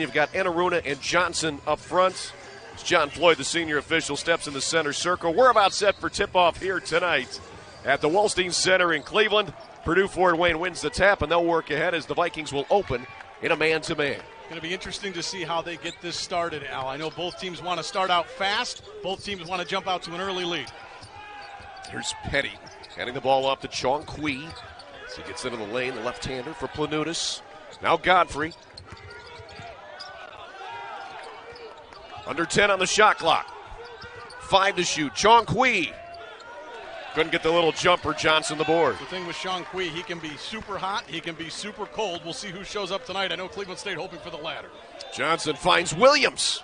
You've got Enaruna and Johnson up front. As John Floyd, the senior official, steps in the center circle. We're about set for tip-off here tonight at the Wallstein Center in Cleveland. Purdue Fort Wayne wins the tap, and they'll work ahead as the Vikings will open in a man-to-man. Going to be interesting to see how they get this started, Al. I know both teams want to start out fast. Both teams want to jump out to an early lead. Here's Petty handing the ball off to Chong-Qui. As he gets into the lane, the left-hander for Planutis. Now Godfrey. Under 10 on the shot clock. 5 to shoot. Chong-Qui. Couldn't get the little jumper. Johnson the board. The thing with Chong-Qui, he can be super hot. He can be super cold. We'll see who shows up tonight. I know Cleveland State hoping for the latter. Johnson finds Williams.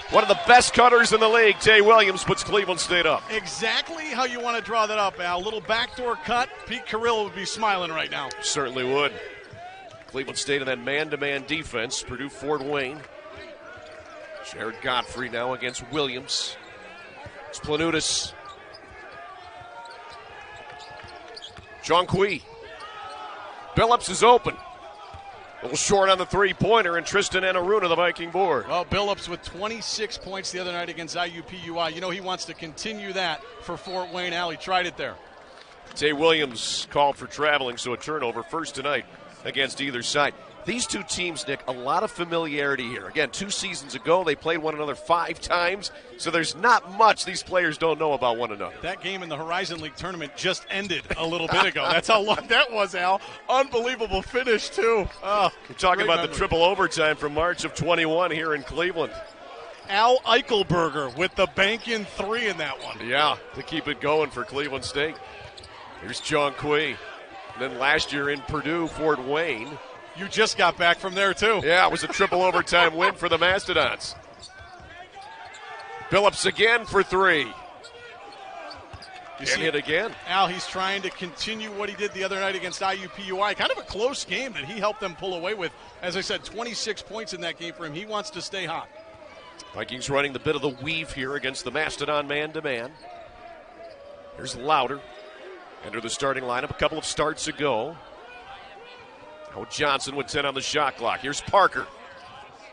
One of the best cutters in the league. Tay Williams puts Cleveland State up. Exactly how you want to draw that up, Al. Little backdoor cut. Pete Carrillo would be smiling right now. Certainly would. Cleveland State in that man-to-man defense. Purdue Fort Wayne. Jared Godfrey now against Williams. It's Planutis. Chong-Qui. Billups is open. A little short on the three-pointer, and Tristan Enaruna, the Viking board. Well, Billups with 26 points the other night against IUPUI. You know he wants to continue that for Fort Wayne. Al, he tried it there. Tay Williams called for traveling, so a turnover first tonight against either side. These two teams, Nick, a lot of familiarity here. Again, 2 seasons ago, they played one another 5 times, so there's not much these players don't know about one another. That game in the Horizon League tournament just ended a little bit ago. That's how long that was, Al. Unbelievable finish, too. Oh, we're talking about memory. The triple overtime from March of 21 here in Cleveland. Al Eichelberger with the bank-in 3 in that one. Yeah, to keep it going for Cleveland State. Here's Chong-Qui. And then last year in Purdue, Fort Wayne. You just got back from there, too. Yeah, it was a triple overtime win for the Mastodons. Billups again for 3. And hit again. Al, he's trying to continue what he did the other night against IUPUI. Kind of a close game that he helped them pull away with. As I said, 26 points in that game for him. He wants to stay hot. Vikings running the bit of the weave here against the Mastodon man-to-man. Here's Louder. Enter the starting lineup a couple of starts ago. Now Johnson with 10 on the shot clock. Here's Parker.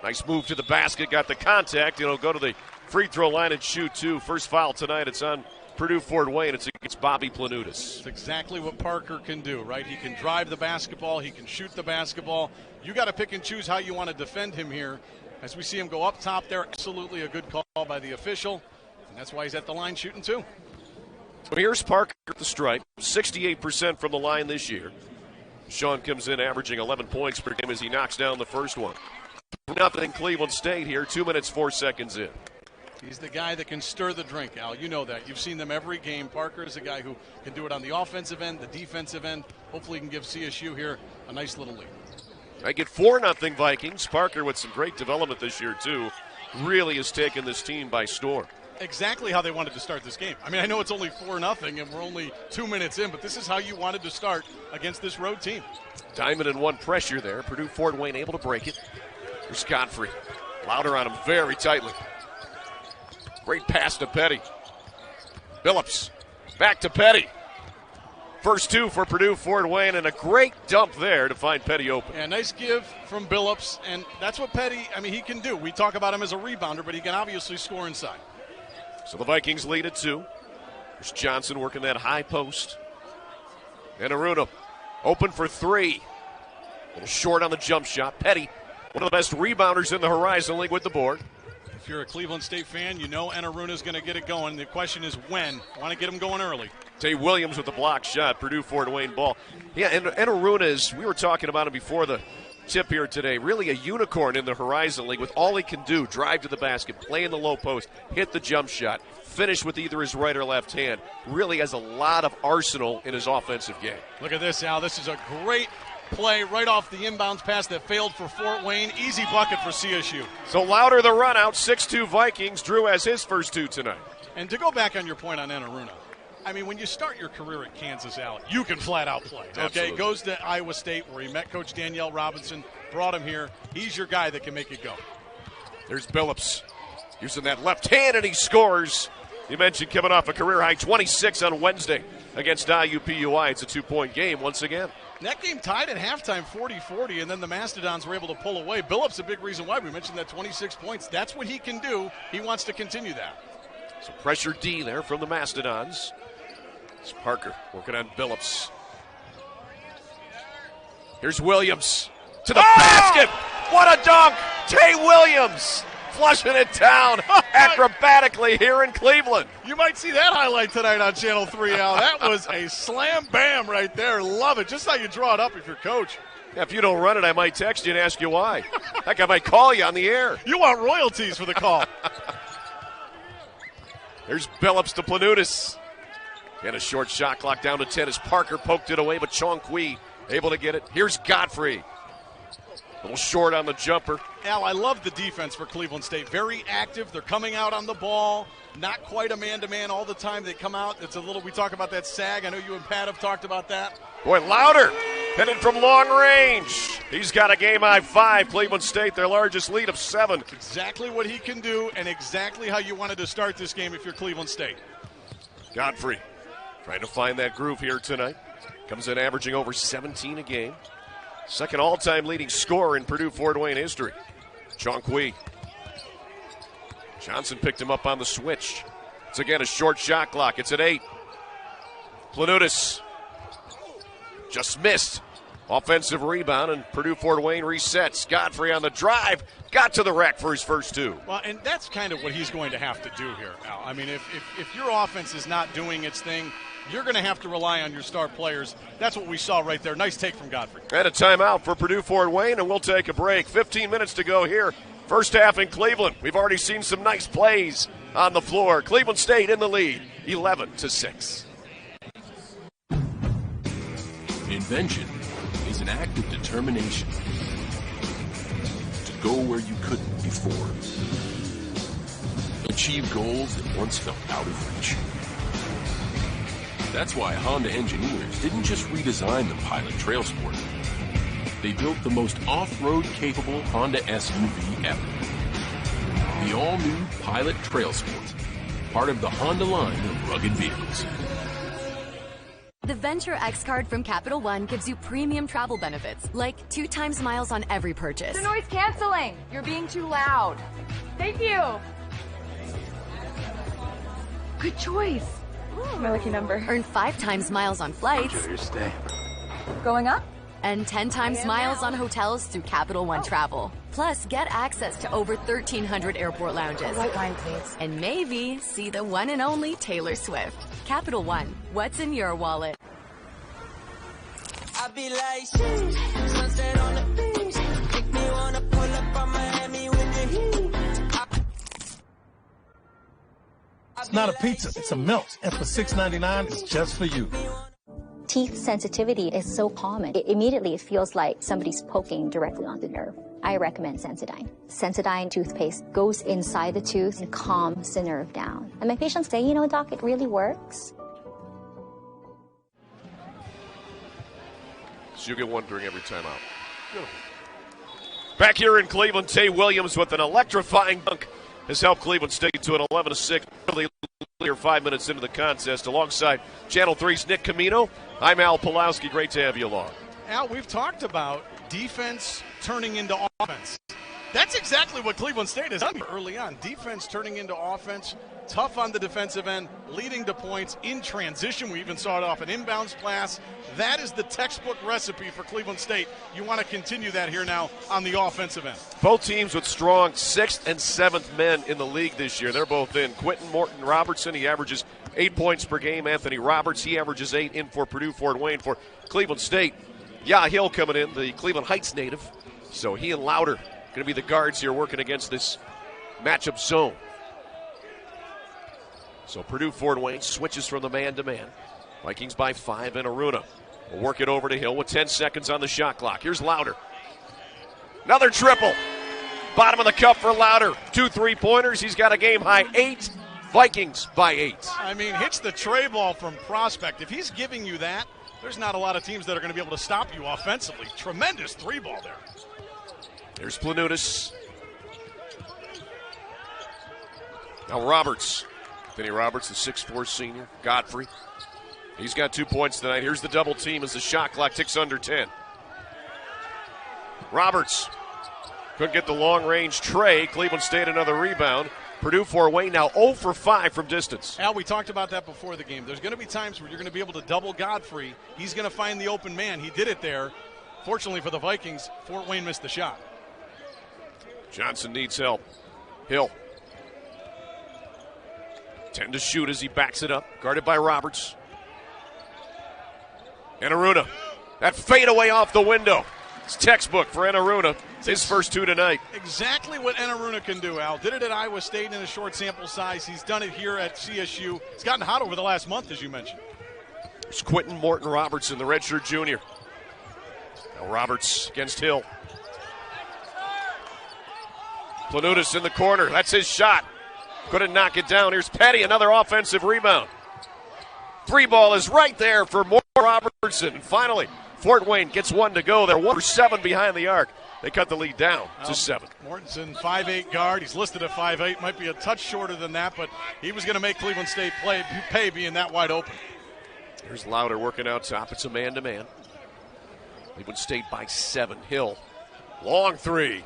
Nice move to the basket. Got the contact. It'll go to the free throw line and shoot, too. First foul tonight. It's on Purdue Fort Wayne. It's against Bobby Planutis. It's exactly what Parker can do, right? He can drive the basketball. He can shoot the basketball. You got to pick and choose how you want to defend him here. As we see him go up top there, absolutely a good call by the official. And that's why he's at the line shooting, too. So here's Parker at the stripe. 68% from the line this year. Sean comes in averaging 11 points per game as he knocks down the first one. Nothing Cleveland State here, 2 minutes, 4 seconds in. He's the guy that can stir the drink, Al. You know that. You've seen them every game. Parker is a guy who can do it on the offensive end, the defensive end. Hopefully he can give CSU here a nice little lead. I get 4-0 Vikings. Parker with some great development this year, too. Really has taken this team by storm. Exactly how they wanted to start this game. I mean, I know it's only 4-0 and we're only 2 minutes in, but this is how you wanted to start against this road team. Diamond and 1 pressure there. Purdue Fort Wayne able to break it. Here's Godfrey. Louder on him very tightly. Great pass to Petty. Billups back to Petty. First 2 for Purdue Fort Wayne, and a great dump there to find Petty open. Yeah, nice give from Billups, and that's what Petty, he can do. We talk about him as a rebounder, but he can obviously score inside. So the Vikings lead at 2. There's Johnson working that high post. Enaruna open for 3. A little short on the jump shot. Petty, one of the best rebounders in the Horizon League with the board. If you're a Cleveland State fan, you know Enaruna's going to get it going. The question is when. Want to get him going early. Tay Williams with the block shot. Purdue Fort Wayne ball. Yeah, and Enaruna is, we were talking about him before the tip here today, really a unicorn in the Horizon League with all he can do, drive to the basket, play in the low post, hit the jump shot, finish with either his right or left hand. Really has a lot of arsenal in his offensive game. Look at this, Al. This is a great play right off the inbounds pass that failed for Fort Wayne. Easy bucket for CSU. So Louder the run out, 6-2 Vikings. Drew has his first 2 tonight. And to go back on your point on Enaruna, when you start your career at Kansas, Al, you can flat out play. Okay, Absolutely. Goes to Iowa State where he met Coach Danielle Robinson, brought him here. He's your guy that can make it go. There's Billups using that left hand, and he scores. You mentioned coming off a career high 26 on Wednesday against IUPUI. It's a 2-point game once again. That game tied at halftime 40-40, and then the Mastodons were able to pull away. Billups, a big reason why. We mentioned that 26 points. That's what he can do. He wants to continue that. So pressure D there from the Mastodons. It's Parker working on Billups. Here's Williams to the basket. What a dunk! Tay Williams flushing it down acrobatically here in Cleveland. You might see that highlight tonight on Channel 3, Al. That was a slam bam right there. Love it. Just how you draw it up if you're coach. Yeah, if you don't run it, I might text you and ask you why. Heck, I might call you on the air. You want royalties for the call. There's Billups to Planutis. And a short shot clock down to 10 as Parker poked it away, but Chong-Qui able to get it. Here's Godfrey. A little short on the jumper. Al, I love the defense for Cleveland State. Very active. They're coming out on the ball. Not quite a man-to-man all the time. They come out. It's a little, we talk about that sag. I know you and Pat have talked about that. Boy, Louder headed from long range. He's got a game-high 5. Cleveland State, their largest lead of 7. Exactly what he can do and exactly how you wanted to start this game if you're Cleveland State. Godfrey trying to find that groove here tonight. Comes in averaging over 17 a game. Second all-time leading scorer in Purdue Fort Wayne history. Chong-Qui. Johnson picked him up on the switch. It's again a short shot clock. It's at 8. Planutis just missed. Offensive rebound, and Purdue Fort Wayne resets. Godfrey on the drive. Got to the rack for his first 2. Well, and that's kind of what he's going to have to do here, Al. I mean, if your offense is not doing its thing, you're going to have to rely on your star players. That's what we saw right there. Nice take from Godfrey. And a timeout for Purdue Fort Wayne, and we'll take a break. 15 minutes to go here. First half in Cleveland. We've already seen some nice plays on the floor. Cleveland State in the lead, 11-6. Invention is an act of determination to go where you couldn't before. Achieve goals that once felt out of reach. That's why Honda engineers didn't just redesign the Pilot Trail Sport. They built the most off-road capable Honda SUV ever. The all-new Pilot Trail Sport, part of the Honda line of rugged vehicles. The Venture X card from Capital One gives you premium travel benefits, like 2 times miles on every purchase. They're noise canceling. You're being too loud. Thank you. Good choice. My lucky number. Earn 5 times miles on flights. Enjoy your stay. Going up? And 10 times miles on hotels through Capital One Travel. Plus, get access to over 1,300 airport lounges. White wine, please. And maybe see the one and only Taylor Swift. Capital One, what's in your wallet? I be like, sunset on the beach. Make me wanna pull up on Miami with the heat. It's not a pizza, it's a melt. And for $6.99, it's just for you. Teeth sensitivity is so common. Immediately it feels like somebody's poking directly on the nerve. I recommend Sensodyne. Sensodyne toothpaste goes inside the tooth and calms the nerve down. And my patients say, doc, it really works. So you get one during every timeout. Back here in Cleveland, Tay Williams with an electrifying dunk has helped Cleveland State to an 11-6 earlier 5 minutes into the contest. Alongside Channel 3's Nick Camino, I'm Al Pulowski. Great to have you along. Al, we've talked about defense turning into offense. That's exactly what Cleveland State has done early on. Defense turning into offense, tough on the defensive end, leading to points in transition. We even saw it off an inbounds pass. That is the textbook recipe for Cleveland State. You want to continue that here now on the offensive end. Both teams with strong 6th and 7th men in the league this year. They're both in. Quentin Morton Robertson, he averages 8 points per game. Anthony Roberts, he averages 8 in for Purdue Fort Wayne. For Cleveland State, Hill coming in, the Cleveland Heights native. So he and Louder going to be the guards here working against this matchup zone. So Purdue Fort Wayne switches from the man-to-man. Vikings by 5 and Aruna will work it over to Hill with 10 seconds on the shot clock. Here's Louder. Another triple. Bottom of the cup for Louder. 2 3-pointers. He's got a game-high 8. Vikings by 8. I mean, hits the tray ball from Prospect. If he's giving you that, there's not a lot of teams that are going to be able to stop you offensively. Tremendous 3-ball there. There's Planutis. Now Roberts. Anthony Roberts, the 6'4 senior. Godfrey. He's got 2 points tonight. Here's the double team as the shot clock ticks under 10. Roberts couldn't get the long-range tray. Cleveland State another rebound. Purdue Fort Wayne now 0 for 5 from distance. Al, we talked about that before the game. There's going to be times where you're going to be able to double Godfrey. He's going to find the open man. He did it there. Fortunately for the Vikings, Fort Wayne missed the shot. Johnson needs help. Hill. 10 to shoot as he backs it up. Guarded by Roberts. Enaruna. That fadeaway off the window. It's textbook for Enaruna. His first 2 tonight. Exactly what Enaruna can do, Al. Did it at Iowa State in a short sample size. He's done it here at CSU. It's gotten hot over the last month, as you mentioned. It's Quentin Morton Robertson, the redshirt junior. Now Roberts against Hill. Planutis in the corner. That's his shot. Couldn't knock it down. Here's Petty, another offensive rebound. 3 ball is right there for Morton Robertson. And finally, Fort Wayne gets 1 to go. They're 1 for 7 behind the arc. They cut the lead down to 7. Mortensen, 5'8" guard. He's listed at 5'8". Might be a touch shorter than that, but he was going to make Cleveland State pay being that wide open. Here's Lauder working out top. It's a man-to-man. Cleveland State by 7. Hill. Long 3.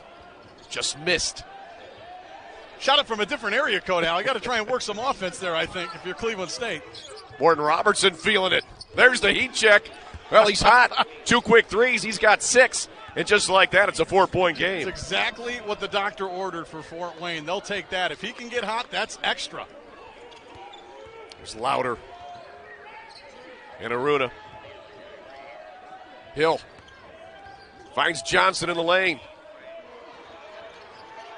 Just missed. Shot it from a different area code, Al. You got to try and work some offense there, I think, if you're Cleveland State. Morton Robertson feeling it. There's the heat check. Well, he's hot. 2 quick threes. He's got 6. And just like that, it's a 4-point game. It's exactly what the doctor ordered for Fort Wayne. They'll take that. If he can get hot, that's extra. There's Lauder. And Aruna. Hill. Finds Johnson in the lane.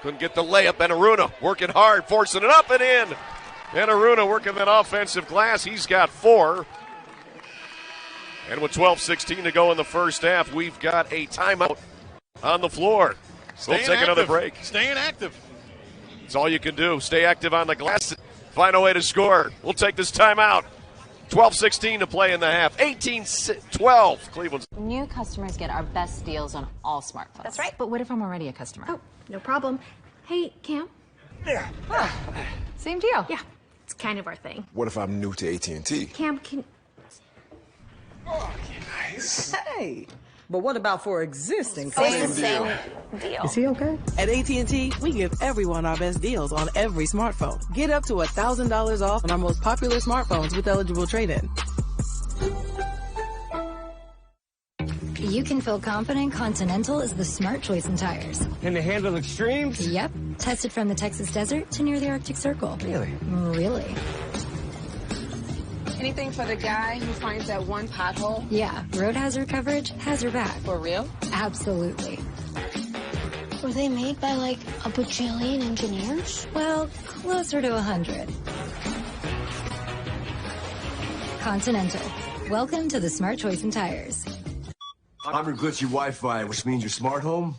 Couldn't get the layup. And Aruna working hard, forcing it up and in. And Aruna working that offensive glass. He's got 4. And with 12:16 to go in the first half, we've got a timeout on the floor. We'll take another break. Staying active. That's all you can do. Stay active on the glass. Find a way to score. We'll take this timeout. 12:16 to play in the half. 18-12, Cleveland. New customers get our best deals on all smartphones. That's right. But what if I'm already a customer? Oh, no problem. Hey, Cam. There. Oh, same deal. Yeah, it's kind of our thing. What if I'm new to AT&T? Cam, can... Oh, nice. Hey, but what about for existing Same customers? deal. Is he okay? At AT&T, we give everyone our best deals on every smartphone. Get up to $1,000 off on our most popular smartphones with eligible trade-in. You can feel confident Continental is the smart choice in tires. Can they handle extremes? Yep. Tested from the Texas desert to near the Arctic Circle. Really? Really. Anything for the guy who finds that one pothole? Yeah, road hazard coverage has your back. For real? Absolutely. Were they made by, like, a bajillion engineers? Well, closer to 100. Continental. Welcome to the smart choice in tires. I'm your glitchy Wi-Fi, which means your smart home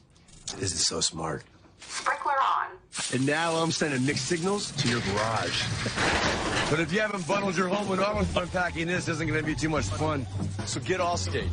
isn't so smart. Sprinkler on. And now I'm sending mixed signals to your garage. But if you haven't bundled your home with auto, unpacking this isn't going to be too much fun. So get Allstate.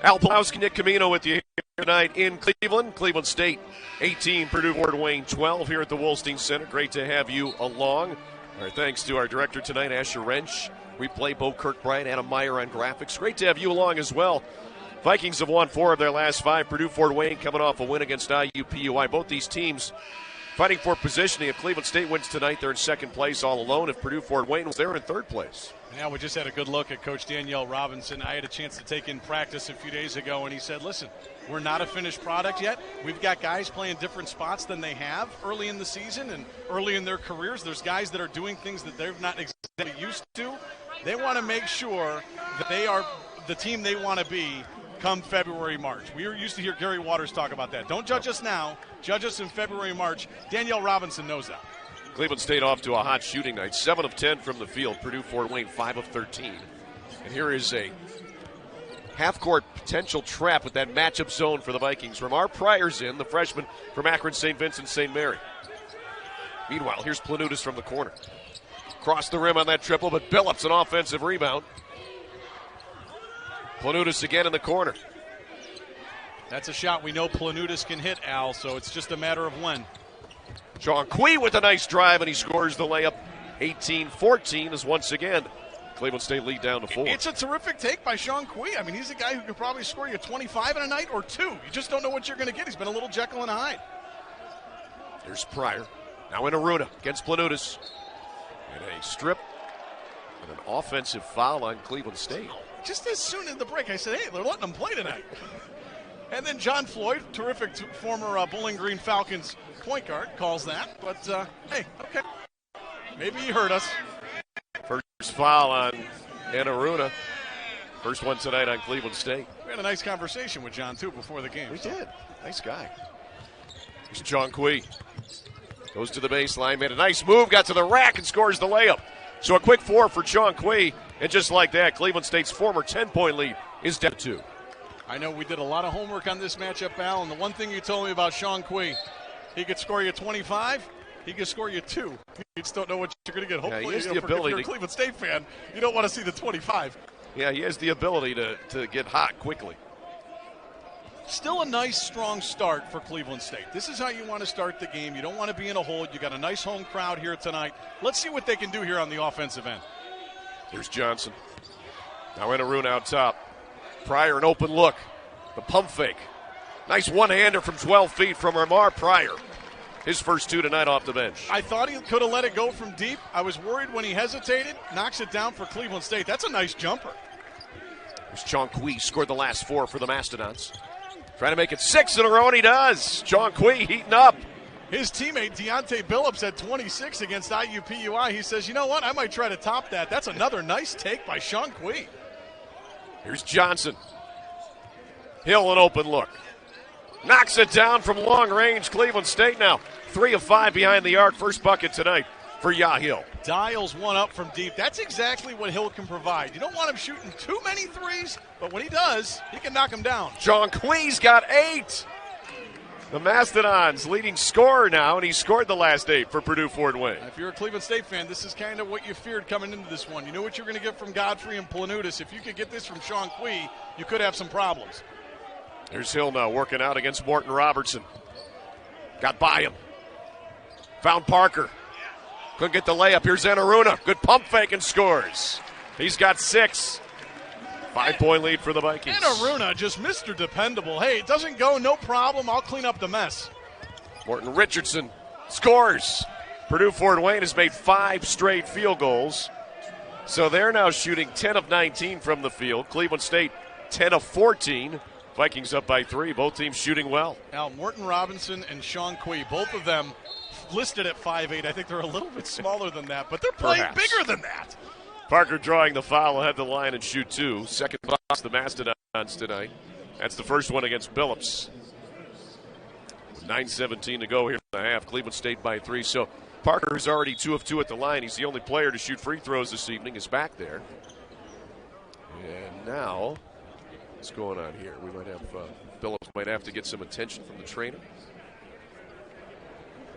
Al Plowski, Nick Camino with you here tonight in Cleveland. Cleveland State 18, Purdue Fort Wayne 12 here at the Wolstein Center. Great to have you along. Our thanks to our director tonight, Asher Wrench. We play Bo Kirkbride, Adam Meyer on graphics. Great to have you along as well. Vikings have won 4 of their last 5. Purdue Fort Wayne coming off a win against IUPUI. Both these teams fighting for positioning. If Cleveland State wins tonight, they're in second place all alone. If Purdue Fort Wayne was there in third place. Yeah, we just had a good look at Coach Danielle Robinson. I had a chance to take in practice a few days ago, and he said, listen, we're not a finished product yet. We've got guys playing different spots than they have early in the season and early in their careers. There's guys that are doing things that they're not exactly used to. They want to make sure that they are the team they want to be come February, March. We used to hear Gary Waters talk about that. Don't judge us now. Judge us in February, March. Danielle Robinson knows that. Cleveland State off to a hot shooting night. 7 of 10 from the field. Purdue Fort Wayne 5 of 13. And here is a half-court potential trap with that matchup zone for the Vikings. Ramar Pryor's in, the freshman from Akron St. Vincent St. Mary. Meanwhile, here's Planutis from the corner. Crossed the rim on that triple, but Billups an offensive rebound. Planutis again in the corner. That's a shot we know Planutis can hit, Al, so it's just a matter of when. Chong-Qui with a nice drive, and he scores the layup. 18-14 is once again Cleveland State lead down to 4. It's a terrific take by Chong-Qui. I mean, he's a guy who could probably score you 25 in a night or 2. You just don't know what you're going to get. He's been a little Jekyll and Hyde. There's Pryor. Now in Aruna against Planutis. And a strip and an offensive foul on Cleveland State. Just as soon as the break, I said, hey, they're letting them play tonight. And then John Floyd, terrific former Bowling Green Falcons point guard, calls that. But, hey, okay. Maybe he heard us. First foul on Aruna. First one tonight on Cleveland State. We had a nice conversation with John, too, before the game. We did. Nice guy. Here's Chong-Qui. Goes to the baseline, made a nice move, got to the rack, and scores the layup. So a quick 4 for Chong-Qui. And just like that, Cleveland State's former 10-point lead is down to 2. I know we did a lot of homework on this matchup, Al, and the one thing you told me about Chong-Qui, he could score you 25, he could score you 2. You just don't know what you're going to get. Hopefully, he has the if ability you're a Cleveland State fan, you don't want to see the 25. Yeah, he has the ability to get hot quickly. Still a nice, strong start for Cleveland State. This is how you want to start the game. You don't want to be in a hole. You got a nice home crowd here tonight. Let's see what they can do here on the offensive end. Here's Johnson. Now Aruna out top. Pryor, an open look. The pump fake. Nice one-hander from 12 feet from Ramar Pryor. His first 2 tonight off the bench. I thought he could have let it go from deep. I was worried when he hesitated. Knocks it down for Cleveland State. That's a nice jumper. There's Chong-Qui, scored the last 4 for the Mastodons. Trying to make it 6 in a row, and he does. Chong-Qui heating up. His teammate Deontay Billups had 26 against IUPUI. He says, you know what, I might try to top that. That's another nice take by Chong-Qui. Here's Johnson. Hill, an open look. Knocks it down from long range. Cleveland State now 3 of 5 behind the arc. First bucket tonight for Hill. Dials one up from deep. That's exactly what Hill can provide. You don't want him shooting too many threes, but when he does, he can knock them down. Chong-Qui's got 8. The Mastodons leading scorer now, and he scored the last 8 for Purdue Fort Wayne. If you're a Cleveland State fan, this is kind of what you feared coming into this one. You knew what you were going to get from Godfrey and Planutis. If you could get this from Chong-Qui, you could have some problems. There's Hill now working out against Morton Robertson. Got by him. Found Parker. Couldn't get the layup. Here's Aruna. Good pump fake and scores. He's got 6. 5-point lead for the Vikings. And Aruna, just Mr. Dependable. Hey, it doesn't go, no problem. I'll clean up the mess. Morton Richardson scores. Purdue Fort Wayne has made 5 straight field goals. So they're now shooting 10 of 19 from the field. Cleveland State 10 of 14. Vikings up by 3. Both teams shooting well. Now, Morton Robinson and Chong-Qui, both of them listed at 5'8". I think they're a little bit smaller than that, but they're playing bigger than that. Parker drawing the foul will head the line and shoot 2. Second box the Mastodons tonight. That's the first one against Billups. 9:17 to go here in the half. Cleveland State by 3. So Parker is already 2 of 2 at the line. He's the only player to shoot free throws this evening. Is back there. And now, what's going on here? We might have Billups might have to get some attention from the trainer.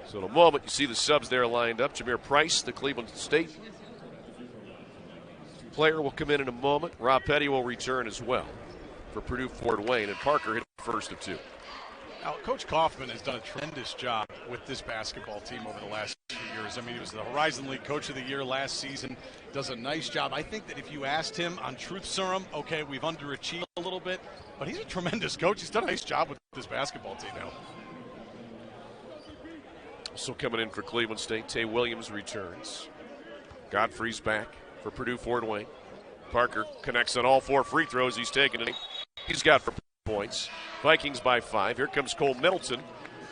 So in a moment, you see the subs there lined up. Jameer Price, the Cleveland State player, will come in a moment. Rob Petty will return as well for Purdue Fort Wayne, and Parker hit the first of 2. Now, Coach Kaufman has done a tremendous job with this basketball team over the last few years. I mean, he was the Horizon League Coach of the Year last season. Does a nice job. I think that if you asked him on Truth Serum, okay, we've underachieved a little bit, but he's a tremendous coach. He's done a nice job with this basketball team now. Also coming in for Cleveland State, Tay Williams returns. Godfrey's back for Purdue Fort Wayne. Parker connects on all 4 free throws he's taken. He's got 4 points. Vikings by 5. Here comes Cole Middleton.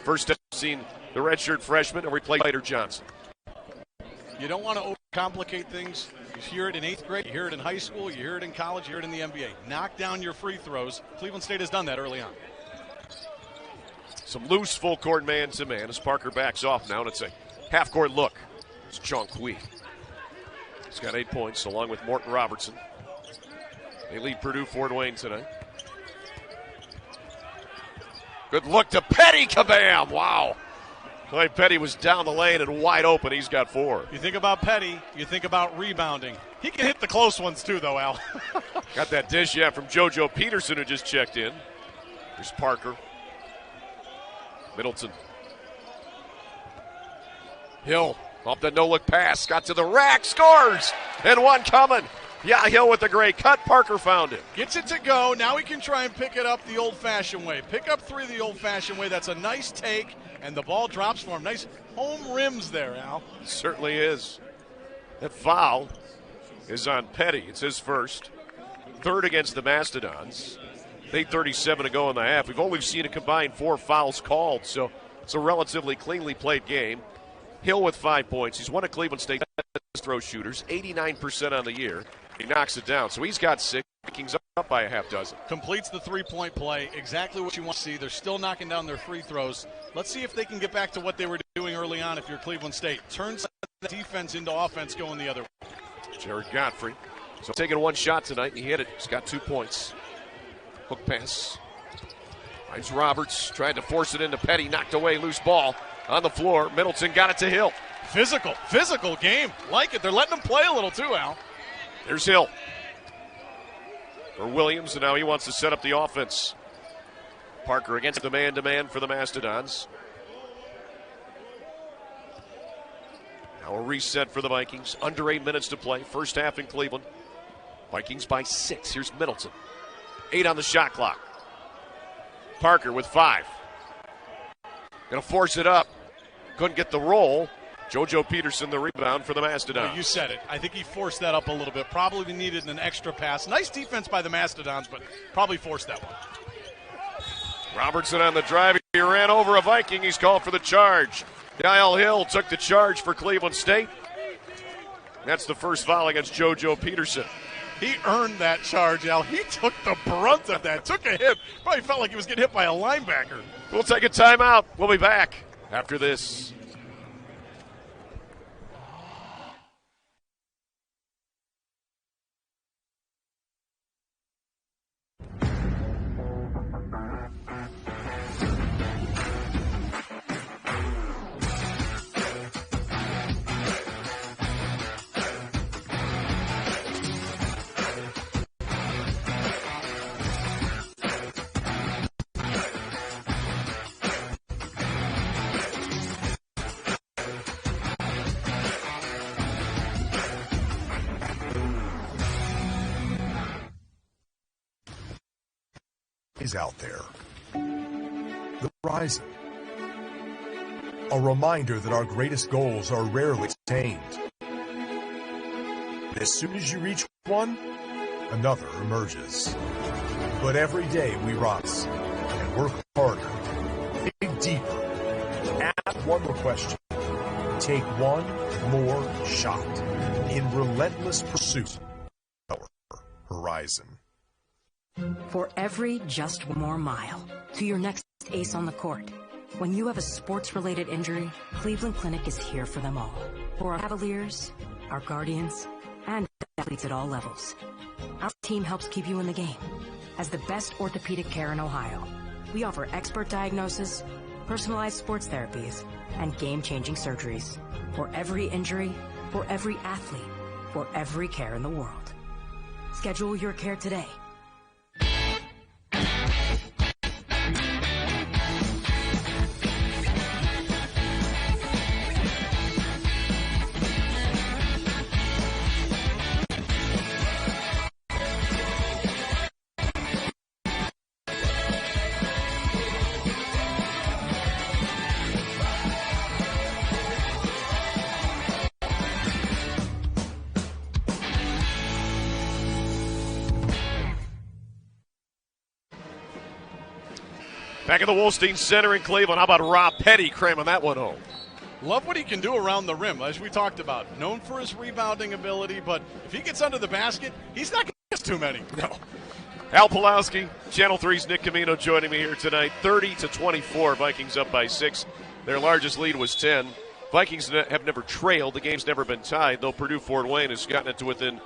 First time I've seen the redshirt freshman, and we play Ryder Johnson. You don't want to overcomplicate things. You hear it in 8th grade, you hear it in high school, you hear it in college, you hear it in the NBA. Knock down your free throws. Cleveland State has done that early on. Some loose full court man-to-man as Parker backs off now, and it's a half-court look. It's Chong-Qui. He's got 8 points along with Morton Robertson. They lead Purdue Fort Wayne tonight. Good look to Petty. Kabam! Wow. Clay Petty was down the lane and wide open. He's got 4. You think about Petty, you think about rebounding. He can hit the close ones too, though, Al. Got that dish, from JoJo Peterson, who just checked in. There's Parker. Middleton. Hill, off the no-look pass, got to the rack, scores! And one coming. Yeah, Hill with the great cut. Parker found it. Gets it to go. Now he can try and pick it up the old-fashioned way. Pick up 3 the old-fashioned way. That's a nice take, and the ball drops for him. Nice home rims there, Al. Certainly is. That foul is on Petty. It's his first. 3rd against the Mastodons. 8:37 to go in the half. We've only seen a combined 4 fouls called, so it's a relatively cleanly played game. Hill with 5 points. He's one of Cleveland State's best throw shooters, 89% on the year. He knocks it down, so he's got 6. Vikings up by a half dozen. Completes the three-point play, exactly what you want to see. They're still knocking down their free throws. Let's see if they can get back to what they were doing early on if you're Cleveland State. Turns the defense into offense going the other way. Jared Godfrey. So taking one shot tonight, and he hit it. He's got 2 points. Hook pass. Finds Roberts, tried to force it into Petty, knocked away, loose ball on the floor. Middleton got it to Hill. Physical game. Like it. They're letting him play a little too, Al. There's Hill. For Williams, and now he wants to set up the offense. Parker against the man-to-man for the Mastodons. Now a reset for the Vikings. Under 8 minutes to play. First half in Cleveland. Vikings by 6. Here's Middleton. 8 on the shot clock. Parker with 5. Going to force it up. Couldn't get the roll. JoJo Peterson the rebound for the Mastodons. Well, you said it. I think he forced that up a little bit. Probably needed an extra pass. Nice defense by the Mastodons, but probably forced that one. Robertson on the drive. He ran over a Viking. He's called for the charge. Kyle Hill took the charge for Cleveland State. That's the first foul against JoJo Peterson. He earned that charge, Al. He took the brunt of that. Took a hit. Probably felt like he was getting hit by a linebacker. We'll take a timeout. We'll be back after this. Is out there. The horizon. A reminder that our greatest goals are rarely attained. As soon as you reach one, another emerges. But every day we rise and work harder, dig deeper, ask one more question, take one more shot in relentless pursuit of our horizon. For every just one more mile to your next ace on the court. When you have a sports-related injury, Cleveland Clinic is here for them all. For our Cavaliers, our Guardians, and athletes at all levels. Our team helps keep you in the game. As the best orthopedic care in Ohio, we offer expert diagnosis, personalized sports therapies, and game-changing surgeries. For every injury, for every athlete, for every care in the world. Schedule your care today. Back at the Wolstein Center in Cleveland. How about Rob Petty cramming that one home? Love what he can do around the rim, as we talked about. Known for his rebounding ability, but if he gets under the basket, he's not going to miss too many. No. Al Pulowski, Channel 3's Nick Camino joining me here tonight. 30-24, Vikings up by 6. Their largest lead was 10. Vikings have never trailed. The game's never been tied, though Purdue Fort Wayne has gotten it to within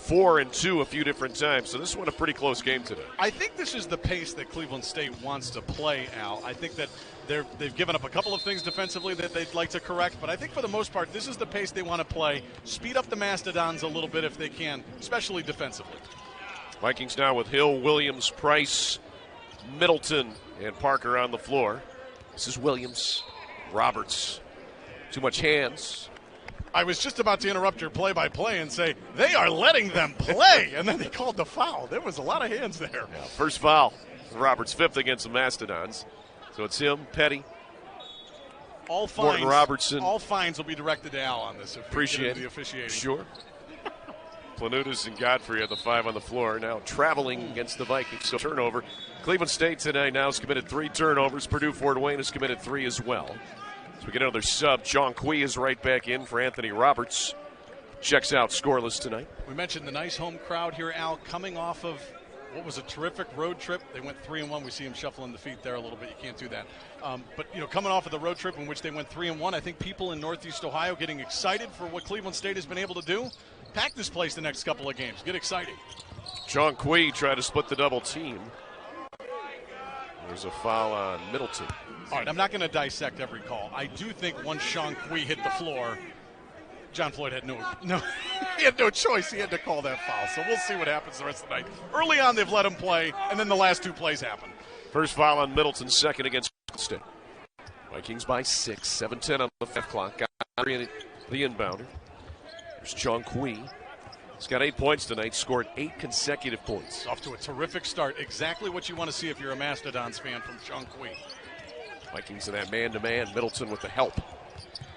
4-2 a few different times. So this one a pretty close game today. I think this is the pace that Cleveland State wants to play, Al. I think that they've given up a couple of things defensively that they'd like to correct, but I think for the most part, this is the pace they want to play. Speed up the Mastodons a little bit if they can, especially defensively. Vikings now with Hill, Williams, Price, Middleton, and Parker on the floor. This is Williams, Roberts. Too much hands. I was just about to interrupt your play-by-play and say, they are letting them play, and then they called the foul. There was a lot of hands there. Yeah, first foul. Roberts' fifth against the Mastodons. So it's him, Petty, all fines, Morton Robertson. All fines will be directed to Al on this. Appreciate the officiating. Sure. Planutis and Godfrey at the 5 on the floor, now traveling against the Vikings. So turnover. Cleveland State today now has committed 3 turnovers. Purdue Fort Wayne has committed 3 as well. So we get another sub. Chong-Qui is right back in for Anthony Roberts. Checks out scoreless tonight. We mentioned the nice home crowd here, Al, coming off of what was a terrific road trip. They went 3-1. We see him shuffling the feet there a little bit. You can't do that. But, coming off of the road trip in which they went 3-1, I think people in Northeast Ohio getting excited for what Cleveland State has been able to do. Pack this place the next couple of games. Get excited. Chong-Qui tried to split the double team. There's a foul on Middleton. All right, I'm not going to dissect every call. I do think once Chong-Qui hit the floor, John Floyd had no he had no choice. He had to call that foul. So we'll see what happens the rest of the night. Early on, they've let him play, and then the last 2 plays happen. First foul on Middleton, second against State. Vikings by 6, 7:10 on the 5th clock. Got the inbounder. There's Chong-Qui. He's got 8 points tonight, scored 8 consecutive points. Off to a terrific start. Exactly what you want to see if you're a Mastodons fan from Chong-Qui. Vikings in that man-to-man. Middleton with the help.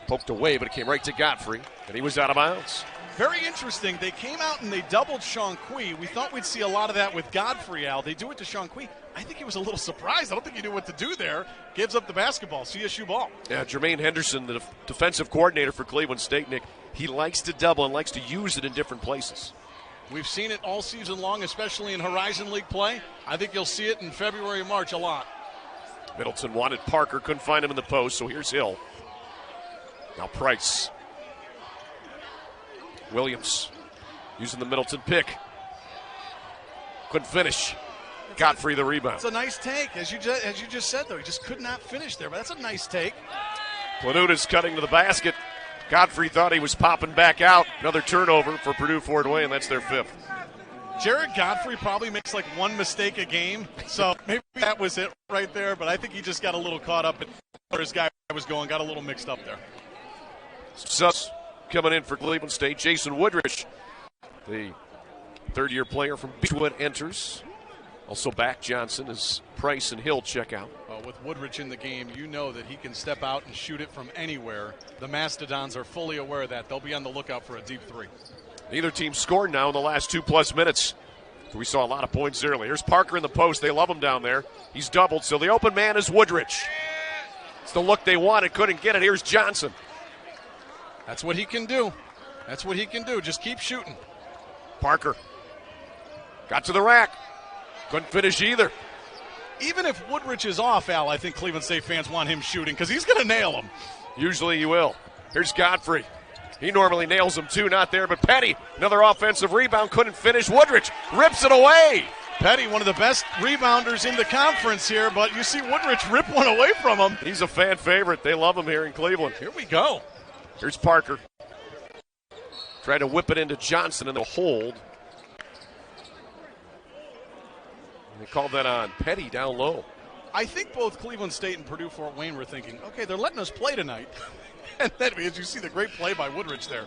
Poked away, but it came right to Godfrey, and he was out of bounds. Very interesting. They came out and they doubled Chong-Qui. We thought we'd see a lot of that with Godfrey, Al. They do it to Chong-Qui. I think he was a little surprised. I don't think he knew what to do there. Gives up the basketball. CSU ball. Yeah, Jermaine Henderson, the defensive coordinator for Cleveland State, Nick, he likes to double and likes to use it in different places. We've seen it all season long, especially in Horizon League play. I think you'll see it in February and March a lot. Middleton wanted Parker, couldn't find him in the post, so here's Hill. Now Price. Williams using the Middleton pick. Couldn't finish. Godfrey the rebound. It's a nice take, as you just said, though. He just could not finish there, but that's a nice take. Planutis cutting to the basket. Godfrey thought he was popping back out. Another turnover for Purdue Fort Wayne, and that's their 5th. Jared Godfrey probably makes like 1 mistake a game, so maybe that was it right there, but I think he just got a little caught up where his guy was going, got a little mixed up there. Subs coming in for Cleveland State. Jason Woodrich, the third-year player from Beechwood, enters. Also back Johnson as Price and Hill check out. With Woodrich in the game, you know that he can step out and shoot it from anywhere. The Mastodons are fully aware of that. They'll be on the lookout for a deep 3. Neither team scored now in the last 2+ minutes. We saw a lot of points early. Here's Parker in the post. They love him down there. He's doubled, so the open man is Woodrich. It's the look they wanted, couldn't get it. Here's Johnson. That's what he can do. That's what he can do. Just keep shooting. Parker got to the rack. Couldn't finish either. Even if Woodrich is off, Al, I think Cleveland State fans want him shooting because he's going to nail them. Usually he will. Here's Godfrey. He normally nails them too, not there, but Petty, another offensive rebound, couldn't finish. Woodrich rips it away. Petty, one of the best rebounders in the conference here, but you see Woodrich rip one away from him. He's a fan favorite. They love him here in Cleveland. Here we go. Here's Parker. Trying to whip it into Johnson in the hold. They called that on Petty down low. I think both Cleveland State and Purdue Fort Wayne were thinking, okay, they're letting us play tonight. And then as you see the great play by Woodrich there.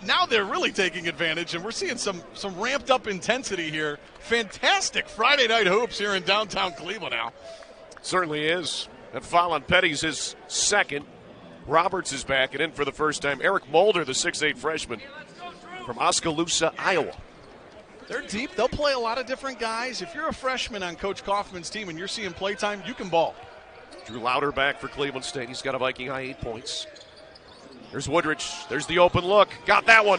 Now they're really taking advantage, and we're seeing some ramped up intensity here. Fantastic Friday night hoops here in downtown Cleveland now. Certainly is. That foul on Petty's his second. Roberts is back and in for the first time. Eric Mulder, the 6'8 freshman from Oskaloosa, Iowa. They're deep. They'll play a lot of different guys. If you're a freshman on Coach Kaufman's team and you're seeing playtime, you can ball. Drew Lauder back for Cleveland State. He's got a Viking high 8 points. There's Woodrich. There's the open look. Got that one.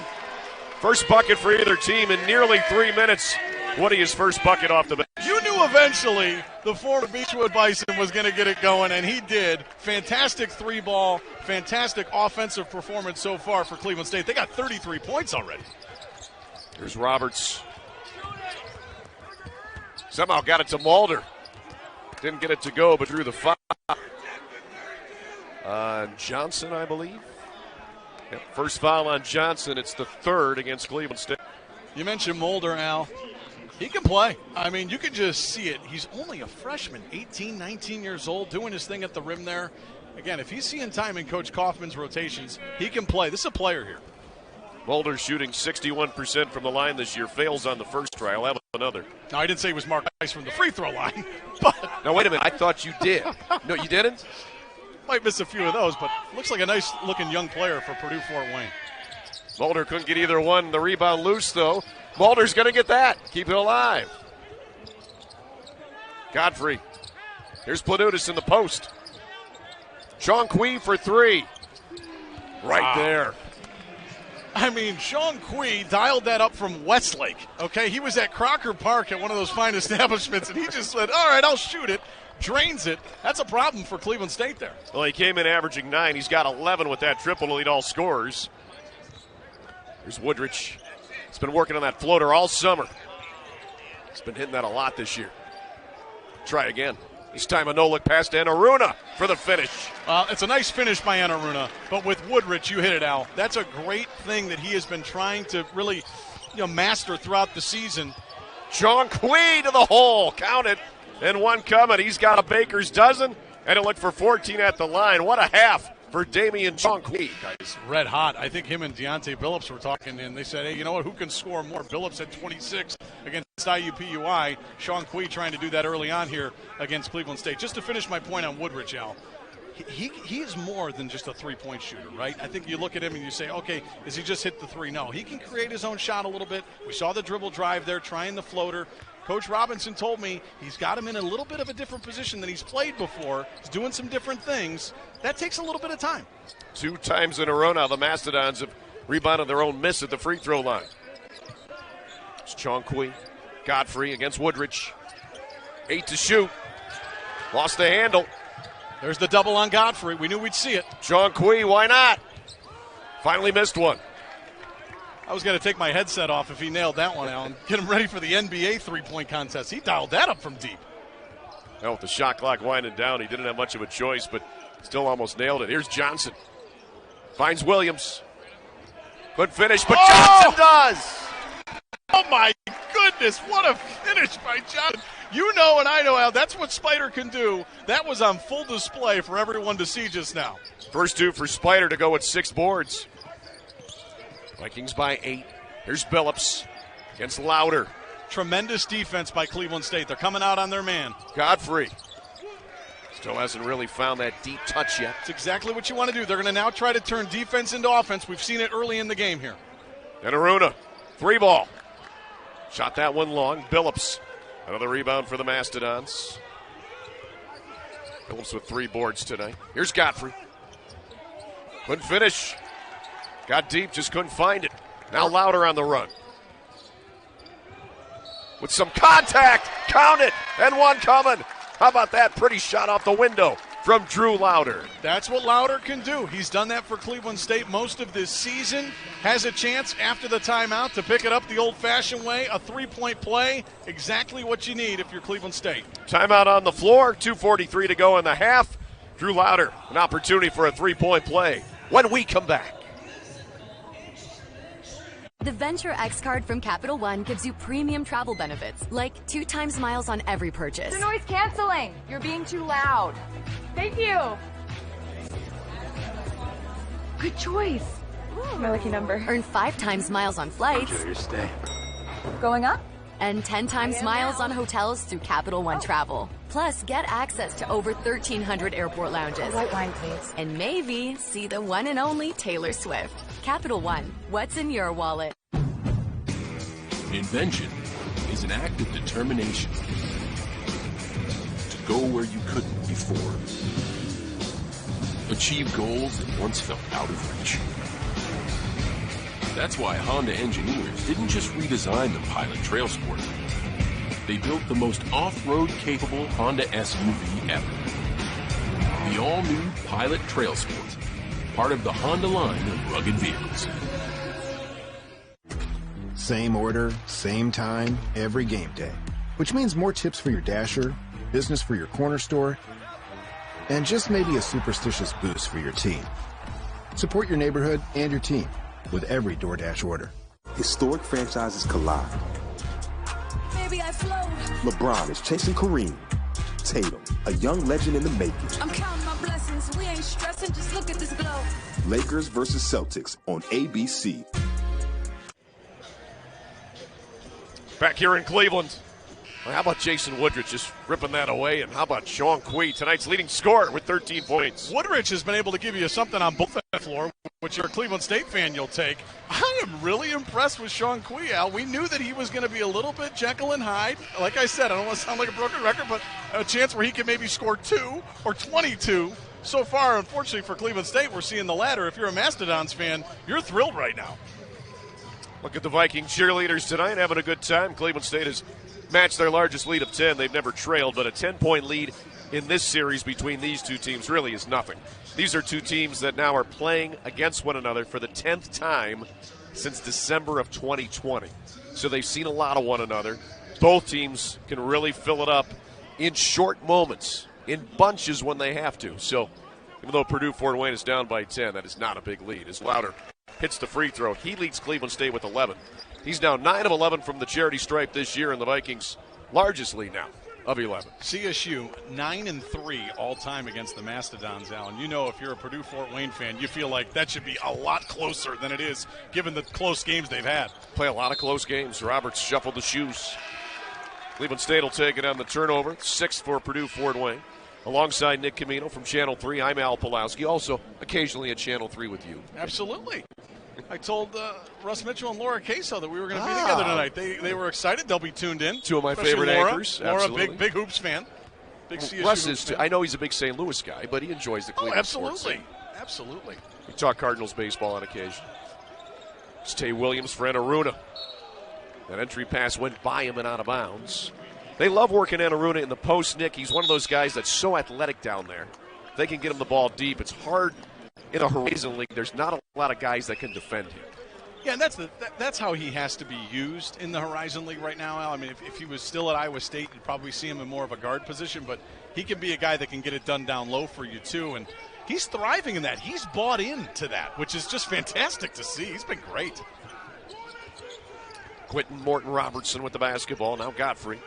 First bucket for either team in nearly 3 minutes. Woody, his first bucket off the bench. You knew eventually the former Beechwood Bison was going to get it going, and he did. Fantastic 3-ball, fantastic offensive performance so far for Cleveland State. They got 33 points already. Here's Roberts. Somehow got it to Mulder. Didn't get it to go, but drew the foul. Johnson, I believe. Yep, first foul on Johnson. It's the third against Cleveland State. You mentioned Mulder, Al. He can play. I mean, you can just see it. He's only a freshman, 18, 19 years old, doing his thing at the rim there. Again, if he's seeing time in Coach Kaufman's rotations, he can play. This is a player here. Mulder shooting 61% from the line this year. Fails on the first try. I'll have another. No, I didn't say he was Mark Ice from the free throw line. But now, wait a minute. I thought you did. No, you didn't? Might miss a few of those, but looks like a nice-looking young player for Purdue-Fort Wayne. Mulder couldn't get either one. The rebound loose, though. Mulder's going to get that. Keep it alive. Godfrey. Here's Planutis in the post. Chong-Qui for three. Right there. I mean, Chong-Qui dialed that up from Westlake, okay? He was at Crocker Park at one of those fine establishments, and he just said, all right, I'll shoot it. Drains it. That's a problem for Cleveland State there. Well, he came in averaging 9. He's got 11 with that triple to lead all scorers. Here's Woodrich. He's been working on that floater all summer. He's been hitting that a lot this year. Try again. This time a no-look pass to Anaruna for the finish. It's a nice finish by Anaruna, but with Woodrich, you hit it, Al. That's a great thing that he has been trying to really master throughout the season. Chong-Qui to the hole. Count it. And one coming. He's got a baker's dozen, and he'll look for 14 at the line. What a half for Damian Chong-Qui. Guys, red hot. I think him and Deontay Billups were talking, and they said, hey, you know what, who can score more? Billups had 26 against IUPUI. Chong-Qui trying to do that early on here against Cleveland State. Just to finish my point on Woodrich, Al, he is more than just a three-point shooter, right? I think you look at him and you say, okay, does he just hit the three? No, he can create his own shot a little bit. We saw the dribble drive there, trying the floater. Coach Robinson told me he's got him in a little bit of a different position than he's played before. He's doing some different things. That takes a little bit of time. 2 times in a row now, the Mastodons have rebounded their own miss at the free throw line. It's Chong-Qui. Godfrey against Woodrich. 8 to shoot. Lost the handle. There's the double on Godfrey. We knew we'd see it. Chong-Qui, why not? Finally missed one. I was going to take my headset off if he nailed that one, Alan. Get him ready for the NBA three-point contest. He dialed that up from deep. Now with the shot clock winding down, he didn't have much of a choice, but still almost nailed it. Here's Johnson. Finds Williams. Couldn't finish, but Johnson does! Oh, my goodness. What a finish by Johnson. You know and I know, Al, that's what Spider can do. That was on full display for everyone to see just now. First 2 for Spider to go with 6 boards. Vikings by 8. Here's Billups against Lauder. Tremendous defense by Cleveland State. They're coming out on their man. Godfrey still hasn't really found that deep touch yet. It's exactly what you want to do. They're going to now try to turn defense into offense. We've seen it early in the game here. And Aruna, 3-ball. Shot that one long. Billups, another rebound for the Mastodons. Billups with 3 boards tonight. Here's Godfrey. Couldn't finish. Got deep, just couldn't find it. Now Lauder on the run. With some contact. Count it. And one coming. How about that pretty shot off the window from Drew Lauder? That's what Lauder can do. He's done that for Cleveland State most of this season. Has a chance after the timeout to pick it up the old-fashioned way. A 3-point play. Exactly what you need if you're Cleveland State. Timeout on the floor. 2:43 to go in the half. Drew Lauder, an opportunity for a 3-point play when we come back. The Venture X card from Capital One gives you premium travel benefits, like 2 times miles on every purchase. The noise canceling. You're being too loud. Thank you. Good choice. Ooh, my lucky number. Earn 5 times miles on flights. Enjoy your stay. Going up? And 10 times miles on hotels through Capital One Travel. Plus, get access to over 1,300 airport lounges. White wine, please. And maybe see the one and only Taylor Swift. Capital One, what's in your wallet? Invention is an act of determination to go where you couldn't before. Achieve goals that once felt out of reach. That's why Honda engineers didn't just redesign the Pilot Trail Sport. They built the most off-road capable Honda SUV ever. The all-new Pilot Trail Sport, part of the Honda line of rugged vehicles. Same order, same time, every game day. Which means more tips for your Dasher, business for your corner store, and just maybe a superstitious boost for your team. Support your neighborhood and your team with every DoorDash order. Historic franchises collide. Baby, I float. LeBron is chasing Kareem. Tatum, a young legend in the making. I'm counting my blessings. We ain't stressing. Just look at this glow. Lakers versus Celtics on ABC. Back here in Cleveland. Well, how about Jason Woodridge just ripping that away? And how about Chong-Qui, tonight's leading scorer with 13 points? Woodridge has been able to give you something on both that floor, which you're a Cleveland State fan, you'll take. I am really impressed with Chong-Qui, Al. We knew that he was going to be a little bit Jekyll and Hyde. Like I said, I don't want to sound like a broken record, but a chance where he could maybe score 2 or 22. So far, unfortunately for Cleveland State, we're seeing the latter. If you're a Mastodons fan, you're thrilled right now. Look at the Viking cheerleaders tonight, having a good time. Cleveland State has matched their largest lead of 10. They've never trailed, but a 10-point lead in this series between these two teams really is nothing. These are two teams that now are playing against one another for the 10th time since December of 2020. So they've seen a lot of one another. Both teams can really fill it up in short moments, in bunches when they have to. So even though Purdue Fort Wayne is down by 10, that is not a big lead. As Lauder hits the free throw, he leads Cleveland State with 11. He's now 9 of 11 from the charity stripe this year, and the Vikings' largest lead now of 11. CSU 9-3 all time against the Mastodons, Alan. You know, if you're a Purdue Fort Wayne fan, you feel like that should be a lot closer than it is, given the close games they've had. Play a lot of close games. Roberts shuffled the shoes. Cleveland State will take it on the turnover. 6 for Purdue Fort Wayne. Alongside Nick Camino from Channel 3, I'm Al Pulowski, also occasionally at Channel 3 with you. Absolutely. I told Russ Mitchell and Laura Queso that we were going to be together tonight. They were excited. They'll be tuned in. Two of my especially favorite Laura. anchors. Laura, absolutely. big hoops fan. Big CSU Russ hoops is fan. I know he's a big St. Louis guy, but he enjoys the Cleveland sports absolutely. scene. Absolutely. We talk Cardinals baseball on occasion. It's Tay Williams for Anaruna. That entry pass went by him and out of bounds. They love working Anaruna in the post, Nick. He's one of those guys that's so athletic down there. They can get him the ball deep. It's hard in a Horizon League. There's not a lot of guys that can defend him. Yeah, and that's how he has to be used in the Horizon League right now, Al. I mean, if he was still at Iowa State, you'd probably see him in more of a guard position, but he can be a guy that can get it done down low for you, too, and he's thriving in that. He's bought into that, which is just fantastic to see. He's been great. Quentin Morton Robertson with the basketball. Now Godfrey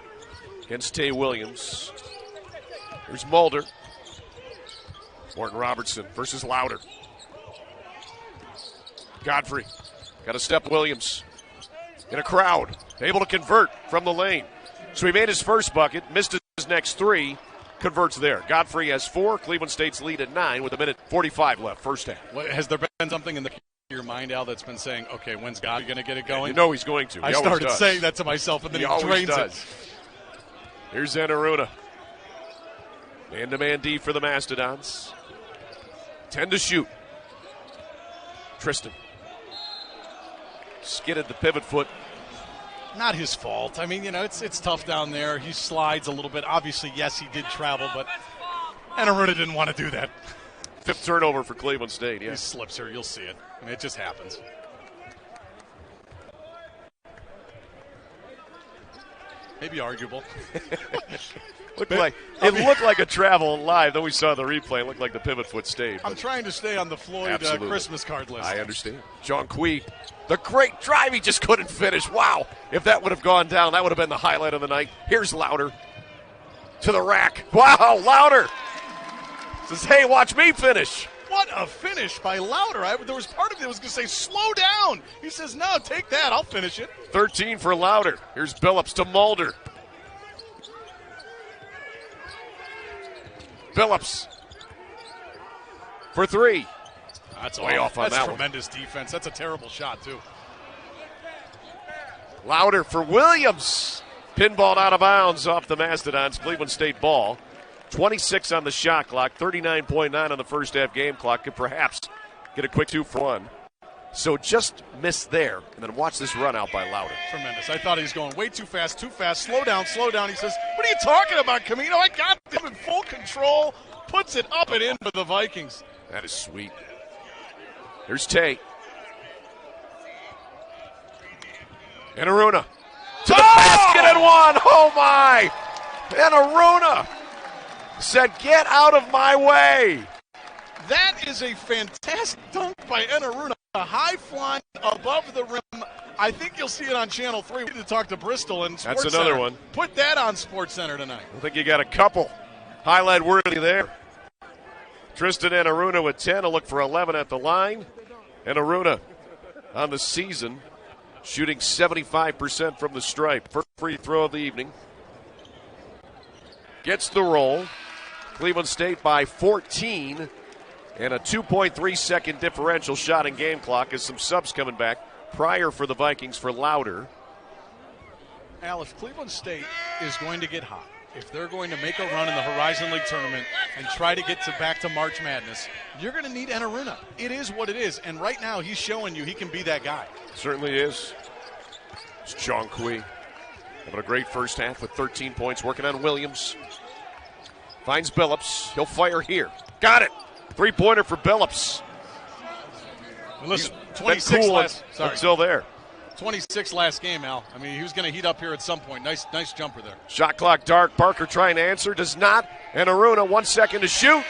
against Tay Williams. Here's Mulder. Morton Robertson versus Lauder. Godfrey. Got to step Williams in a crowd. Able to convert from the lane. So he made his first bucket, missed his next 3, converts there. Godfrey has 4. Cleveland State's lead at 9 with 1:45 left, first half. Well, has there been something in your mind, Al, that's been saying, okay, when's Godfrey going to get it going? You know he's going to. I started saying that to myself, and then he drains it. Here's Anaruna. Man-to-man D for the Mastodons. 10 to shoot. Tristan. Skidded the pivot foot. Not his fault. I mean, you know, it's tough down there. He slides a little bit. Obviously, yes, he did travel, but Anaruna didn't want to do that. 5th turnover for Cleveland State, yeah. He slips her. You'll see it. I mean, it just happens. Maybe arguable. Looked like a travel live. Then we saw the replay. It looked like the pivot foot stayed. I'm trying to stay on the Floyd Christmas card list. I understand. Chong-Qui, the great drive. He just couldn't finish. Wow. If that would have gone down, that would have been the highlight of the night. Here's Lauder to the rack. Wow, Lauder says, hey, watch me finish. What a finish by Lauder. There was part of me that was going to say, slow down. He says, no, take that. I'll finish it. 13 for Lauder. Here's Billups to Mulder. Billups for 3. That's way off on that That's one. tremendous defense. That's a terrible shot, too. Lauder for Williams. Pinballed out of bounds off the Mastodons. Cleveland State ball. 26 on the shot clock, 39.9 on the first half game clock. Could perhaps get a quick 2 for 1. So just missed there, and then watch this run out by Lauder. Tremendous. I thought he was going way too fast, Slow down, slow down. He says, what are you talking about, Camino? I got him in full control. Puts it up and in for the Vikings. That is sweet. Here's Tay. And Aruna to the basket and one. Oh, my. And Aruna said, get out of my way. That is a fantastic dunk by Enaruna. A high flying above the rim. I think you'll see it on Channel 3. We need to talk to Bristol and Sports That's another Center. one. Put that on Sports Center tonight. I think you got a couple highlight worthy there. Tristan Enaruna with 10, a look for 11 at the line. Enaruna on the season, shooting 75% from the stripe. First free throw of the evening. Gets the roll. Cleveland State by 14. And a 2.3-second differential shot in game clock as some subs coming back. Prior for the Vikings for Lauder. Al, if Cleveland State is going to get hot, if they're going to make a run in the Horizon League tournament and try to get back to March Madness, you're going to need Enaruna. It is what it is, and right now he's showing you he can be that guy. Certainly is. It's Chong-Qui having a great first half with 13 points, working on Williams. Finds Billups. He'll fire here. Got it. Three-pointer for Billups. Listen, He's 26 cool last. until there. 26 last game, Al. I mean, he was going to heat up here at some point. Nice jumper there. Shot clock dark. Parker trying to answer. Does not. And Aruna, 1 second to shoot.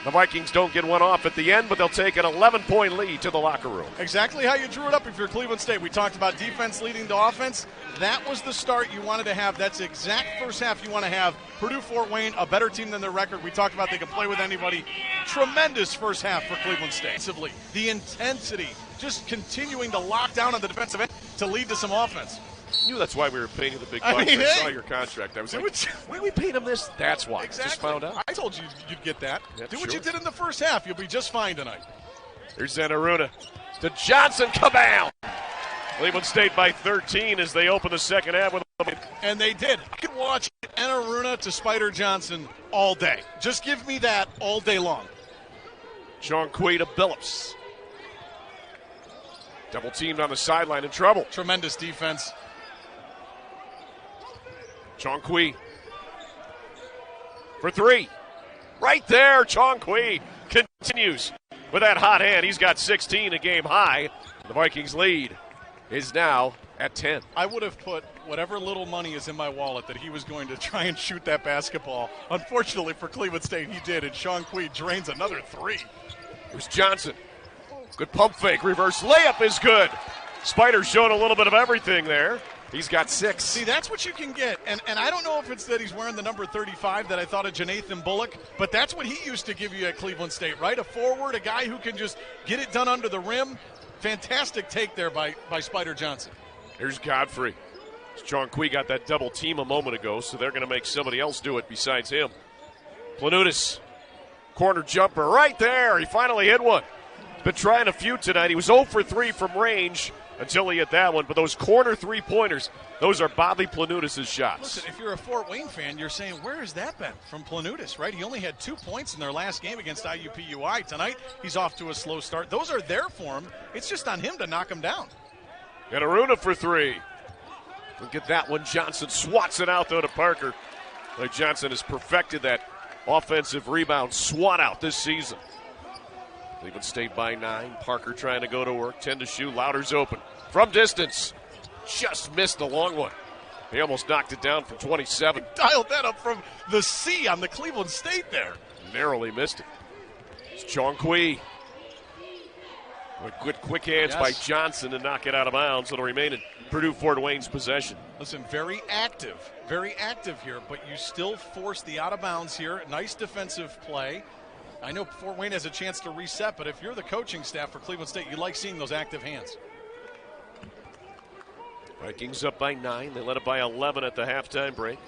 The Vikings don't get one off at the end, but they'll take an 11-point lead to the locker room. Exactly how you drew it up if you're Cleveland State. We talked about defense leading to offense. That was the start you wanted to have. That's the exact first half you want to have. Purdue Fort Wayne, a better team than their record. We talked about they can play with anybody. Tremendous first half for Cleveland State. The intensity, just continuing to lock down on the defensive end to lead to some offense. I knew that's why we were paying you the big bucks. I saw your contract. I was like, why are we paying him this? That's why. Exactly. Just found out. I told you you'd get that. Yep, Do what sure. you did in the first half. You'll be just fine tonight. Here's Enaruna to Johnson. Kabam! Cleveland State by 13 as they open the second half with a... And they did. I could watch Enaruna to Spider Johnson all day. Just give me that all day long. Chong-Qui to Billups. Double teamed on the sideline, in trouble. Tremendous defense. Chong-Qui for three. Right there, Chong-Qui continues with that hot hand. He's got 16, a game high. The Vikings lead is now at 10. I would have put whatever little money is in my wallet that he was going to try and shoot that basketball. Unfortunately for Cleveland State, he did, and Chong-Qui drains another three. Here's Johnson. Good pump fake. Reverse layup is good. Spider's showing a little bit of everything there. He's got 6. See, that's what you can get. And I don't know if it's that he's wearing the number 35 that I thought of Janathan Bullock, but that's what he used to give you at Cleveland State, right? A forward, a guy who can just get it done under the rim. Fantastic take there by Spider Johnson. Here's Godfrey. Chong-Qui got that double team a moment ago, so they're going to make somebody else do it besides him. Planutis, corner jumper right there. He finally hit one. He's been trying a few tonight. He was 0 for 3 from range until he hit that one. But those corner three-pointers, those are Bobby Planutis' shots. Listen, if you're a Fort Wayne fan, you're saying, where has that been from Planutis, right? He only had 2 points in their last game against IUPUI. Tonight, he's off to a slow start. Those are there for him. It's just on him to knock him down. And Aruna for 3. Look at that one. Johnson swats it out, though, to Parker. Like Johnson has perfected that offensive rebound swat out this season. Cleveland State by 9. Parker trying to go to work. 10 to shoot. Lauder's open. From distance. Just missed the long one. He almost knocked it down from 27. He dialed that up from the C on the Cleveland State there. Narrowly missed it. It's Chong-Qui. With good quick hands by Johnson to knock it out of bounds. It'll remain in Purdue Fort Wayne's possession. Listen, very active here, but you still force the out of bounds here. Nice defensive play. I know Fort Wayne has a chance to reset, but if you're the coaching staff for Cleveland State, you like seeing those active hands. Vikings up by 9. They led it by 11 at the halftime break.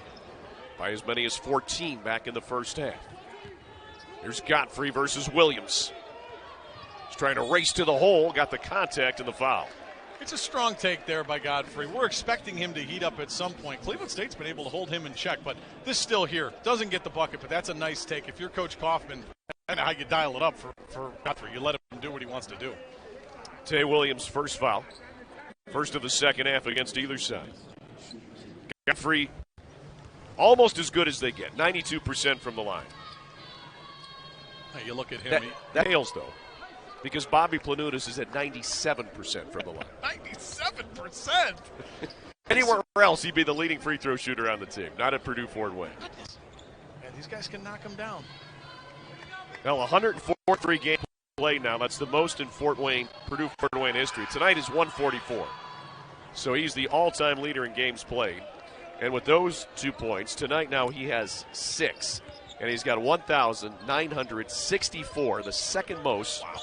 By as many as 14 back in the first half. Here's Godfrey versus Williams. He's trying to race to the hole. Got the contact and the foul. It's a strong take there by Godfrey. We're expecting him to heat up at some point. Cleveland State's been able to hold him in check, but this still here. Doesn't get the bucket, but that's a nice take. If you're Coach Kaufman, I know how you dial it up for Godfrey. You let him do what he wants to do. Tay Williams' first foul. First of the second half against either side. Godfrey, almost as good as they get. 92% from the line. Hey, you look at him. That hails, though. because Bobby Planutis is at 97% from the line. 97%? Anywhere else, he'd be the leading free throw shooter on the team, not at Purdue Fort Wayne. Yeah, these guys can knock him down. Well, 143 games played now. That's the most in Purdue Fort Wayne history. Tonight is 144. So he's the all-time leader in games played. And with those 2 points, tonight now he has 6. And he's got 1,964, the second most. Wow.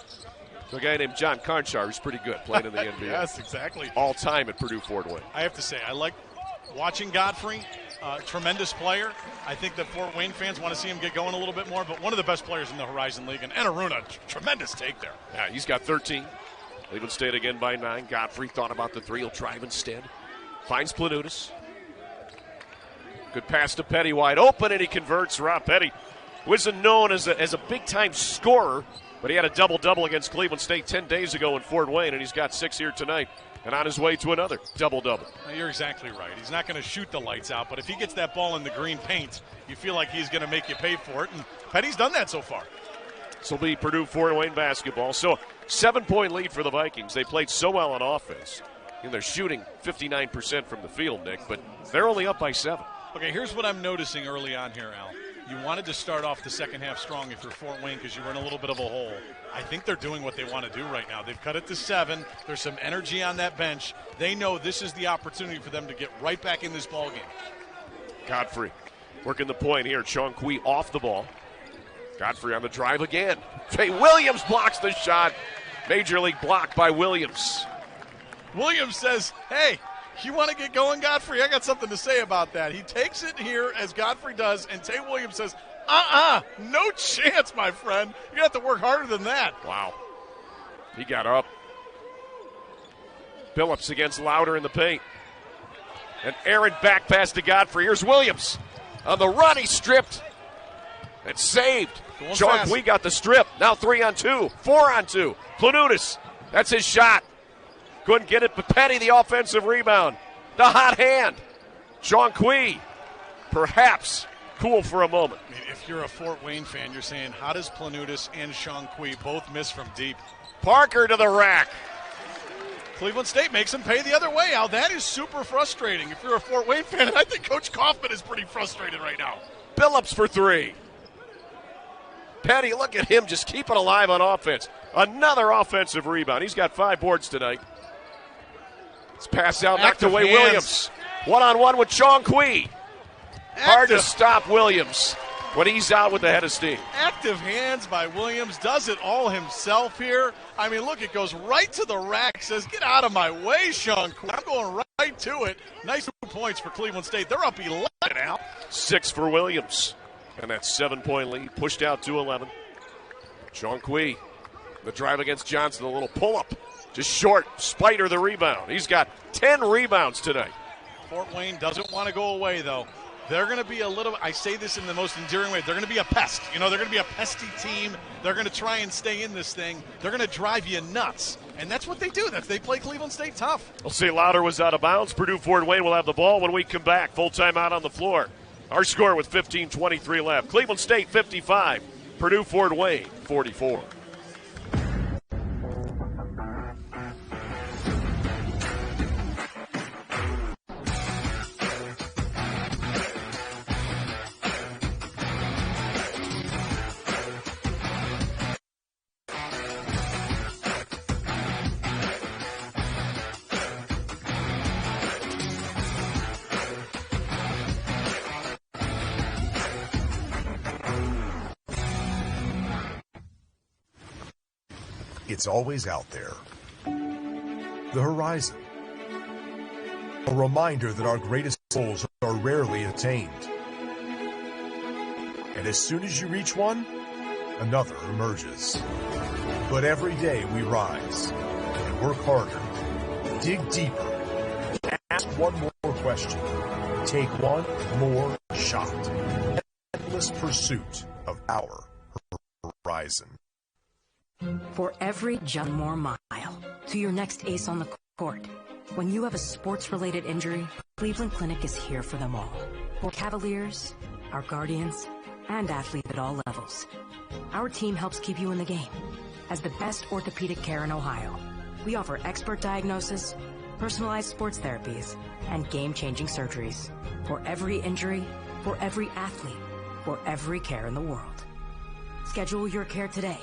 So a guy named John Carnshar, who's pretty good, playing in the NBA. Yes, exactly. All time at Purdue Fort Wayne. I have to say, I like watching Godfrey. Tremendous player. I think that Fort Wayne fans want to see him get going a little bit more, but one of the best players in the Horizon League. And Aruna, tremendous take there. Yeah, he's got 13. Cleveland State again by 9. Godfrey thought about the 3. He'll drive instead. Finds Planutis. Good pass to Petty, wide open, and he converts. Rob Petty wasn't known as a big-time scorer, but he had a double-double against Cleveland State 10 days ago in Fort Wayne, and he's got 6 here tonight and on his way to another double-double. You're exactly right. He's not going to shoot the lights out, but if he gets that ball in the green paint, you feel like he's going to make you pay for it, and Petty's done that so far. This will be Purdue Fort Wayne basketball. So 7-point lead for the Vikings. They played so well on offense, and they're shooting 59% from the field, Nick, but they're only up by 7. Okay, here's what I'm noticing early on here, Al. You wanted to start off the second half strong if you're Fort Wayne because you were in a little bit of a hole. I think they're doing what they want to do right now. They've cut it to 7. There's some energy on that bench. They know this is the opportunity for them to get right back in this ballgame. Godfrey working the point here. Chong-Qui off the ball. Godfrey on the drive again. Jay Williams blocks the shot. Major league block by Williams. Williams says, hey, you want to get going, Godfrey? I got something to say about that. He takes it here, as Godfrey does, and Tay Williams says, no chance, my friend. You have to work harder than that. Wow. He got up. Phillips against Louder in the paint. An errant back pass to Godfrey. Here's Williams. On the run, he stripped. And saved. Chong-Qui got the strip. Now 3-on-2. 4-on-2. Planutis. That's his shot. Couldn't get it, but Petty, the offensive rebound. The hot hand. Chong-Qui, perhaps cool for a moment. I mean, if you're a Fort Wayne fan, you're saying, how does Planutis and Chong-Qui both miss from deep? Parker to the rack. Cleveland State makes him pay the other way, Al. That is super frustrating if you're a Fort Wayne fan, and I think Coach Kaufman is pretty frustrated right now. Phillips for 3. Petty, look at him just keeping alive on offense. Another offensive rebound. He's got 5 boards tonight. Pass out, knocked away hands. Williams. 1-on-1 with Chong-Qui. Hard to stop Williams when he's out with the head of steam. Active hands by Williams. Does it all himself here. I mean, look, it goes right to the rack. Says, get out of my way, Chong-Qui. I'm going right to it. Nice 2 points for Cleveland State. They're up 11 now. 6 for Williams. And that 7-point lead pushed out to 11. Chong-Qui, the drive against Johnson, a little pull-up. Just short. Spider the rebound. He's got 10 rebounds tonight. Fort Wayne doesn't want to go away, though. They're going to be a little, I say this in the most endearing way, they're going to be a pest. You know, they're going to be a pesty team. They're going to try and stay in this thing. They're going to drive you nuts. And that's what they do. They play Cleveland State tough. We'll see Louder was out of bounds. Purdue Fort Wayne will have the ball when we come back. Full timeout on the floor. Our score with 15:23 left. Cleveland State 55. Purdue Fort Wayne 44. It's always out there. The horizon. A reminder that our greatest goals are rarely attained. And as soon as you reach one, another emerges. But every day we rise and work harder, dig deeper, ask one more question, take one more shot. Endless pursuit of our horizon. For every just more mile to your next ace on the court. When you have a sports-related injury, Cleveland Clinic is here for them all. For Cavaliers, our guardians, and athletes at all levels. Our team helps keep you in the game. as the best orthopedic care in Ohio. We offer expert diagnosis, personalized sports therapies, and game-changing surgeries. For every injury, for every athlete, for every care in the world. Schedule your care today.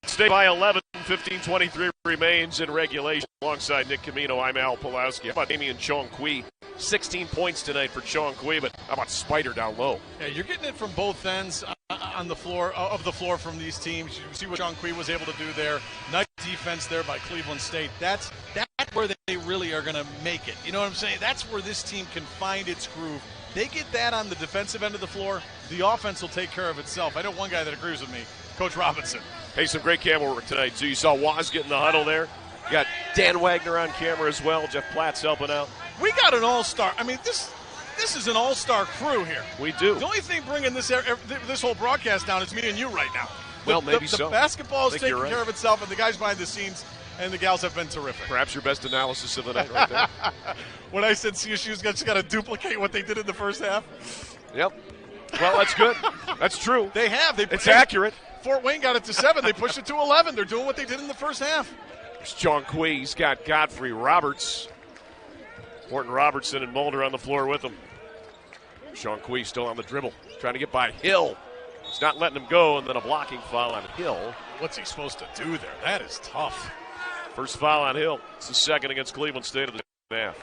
Stay by 11, 15-23 remains in regulation. Alongside Nick Camino, I'm Al Pulowski. How about Damian Chong-Qui? 16 points tonight for Chong-Qui, but how about Spider down low? Yeah, you're getting it from both ends on the floor of the floor from these teams. You see what Chong-Qui was able to do there. Nice defense there by Cleveland State. That's where they really are going to make it. You know what I'm saying? That's where this team can find its groove. They get that on the defensive end of the floor, the offense will take care of itself. I know one guy that agrees with me, Coach Robinson. Hey, some great camera work tonight. So you saw Waz get in the huddle there. You got Dan Wagner on camera as well. Jeff Platt's helping out. We got an all-star. I mean, this is an all-star crew here. We do. The only thing bringing this whole broadcast down is me and you right now. Well, maybe so. The basketball is taking care of itself, and the guys behind the scenes and the gals have been terrific. Perhaps your best analysis of the night right there. When I said CSU's just got to duplicate what they did in the first half. Yep. Well, that's good. That's true. They have. It's accurate. Fort Wayne got it to 7. They pushed it to 11. They're doing what they did in the first half. There's Chong-Qui. He's got Godfrey Roberts. Morton Robertson and Mulder on the floor with him. Chong-Qui still on the dribble, trying to get by Hill. He's not letting him go, and then a blocking foul on Hill. What's he supposed to do there? That is tough. First foul on Hill. It's the second against Cleveland State of the half.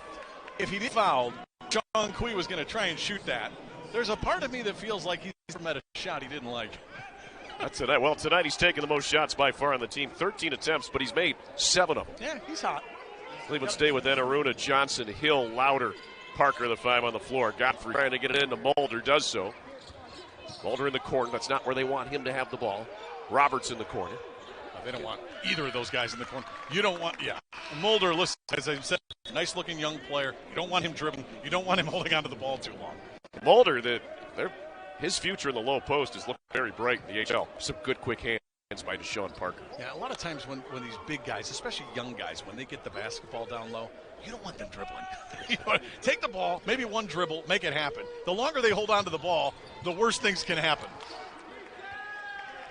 If he did foul, Chong-Qui was going to try and shoot that. There's a part of me that feels like he's met a shot he didn't like. That's tonight. Well, tonight he's taken the most shots by far on the team. 13 attempts, but he's made 7 of them. Yeah, he's hot. Cleveland State with Enaruna, Johnson, Hill, Lauder, Parker, the 5 on the floor. Godfrey trying to get it into Mulder, does so. Mulder in the corner. That's not where they want him to have the ball. Roberts in the corner. They don't want either of those guys in the corner. You don't want, Mulder, listen, as I said, nice-looking young player. You don't want him dribbling. You don't want him holding onto the ball too long. Mulder, his future in the low post is looking very bright in the HL. Some good quick hands by Deshaun Parker. Yeah, a lot of times when these big guys, especially young guys, when they get the basketball down low, you don't want them dribbling. Take the ball, maybe one dribble, make it happen. The longer they hold on to the ball, the worse things can happen.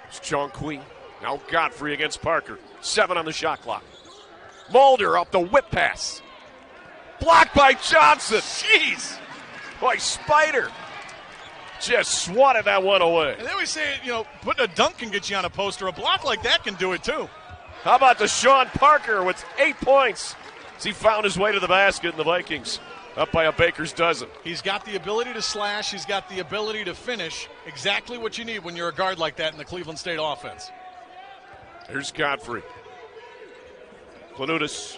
It's Chong-Qui. Now Godfrey against Parker. 7 on the shot clock. Mulder up the whip pass. Blocked by Johnson. Jeez. Boy, Spider just swatted that one away. And they always say, putting a dunk can get you on a poster. A block like that can do it too. How about Deshaun Parker with 8 points as he found his way to the basket, and the Vikings up by a baker's dozen. He's got the ability to slash. He's got the ability to finish. Exactly what you need when you're a guard like that in the Cleveland State offense. Here's Godfrey. Planutis.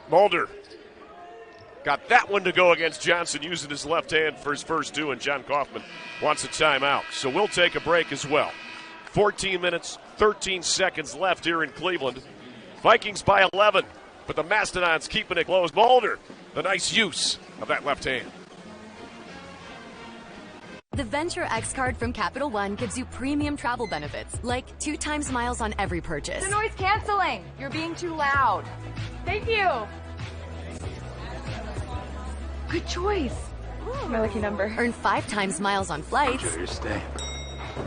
Mulder. Got that one to go against Johnson using his left hand for his first 2, and John Kaufman wants a timeout. So we'll take a break as well. 14 minutes, 13 seconds left here in Cleveland. Vikings by 11, but the Mastodons keeping it close. Mulder, the nice use of that left hand. The Venture X card from Capital One gives you premium travel benefits, like 2 times miles on every purchase. The noise canceling. You're being too loud. Thank you. Good choice. Ooh, my lucky number. Earn 5 times miles on flights. Enjoy your stay.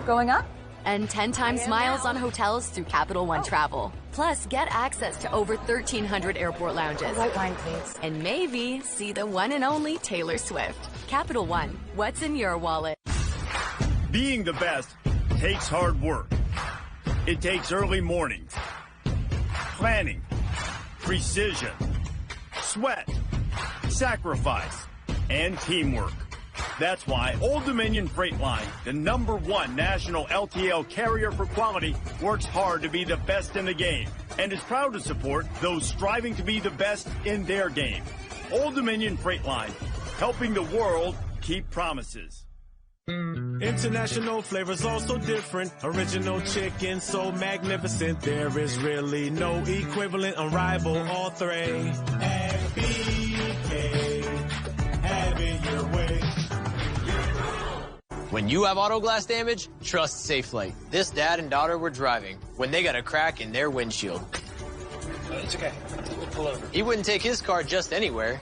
Going up? And 10 times miles on hotels through Capital One Travel. Plus, get access to over 1,300 airport lounges. White wine, please. And maybe see the one and only Taylor Swift. Capital One, what's in your wallet? Being the best takes hard work. It takes early mornings, planning, precision, sweat, sacrifice, and teamwork. That's why Old Dominion Freight Line, the #1 national LTL carrier for quality, works hard to be the best in the game and is proud to support those striving to be the best in their game. Old Dominion Freight Line, helping the world keep promises. International flavors also different. Original chicken, so magnificent. There is really no equivalent, unrivaled, all three. FBK, have it your way. When you have auto glass damage, trust SafeLight. This dad and daughter were driving when they got a crack in their windshield. It's okay. We'll pull over. He wouldn't take his car just anywhere,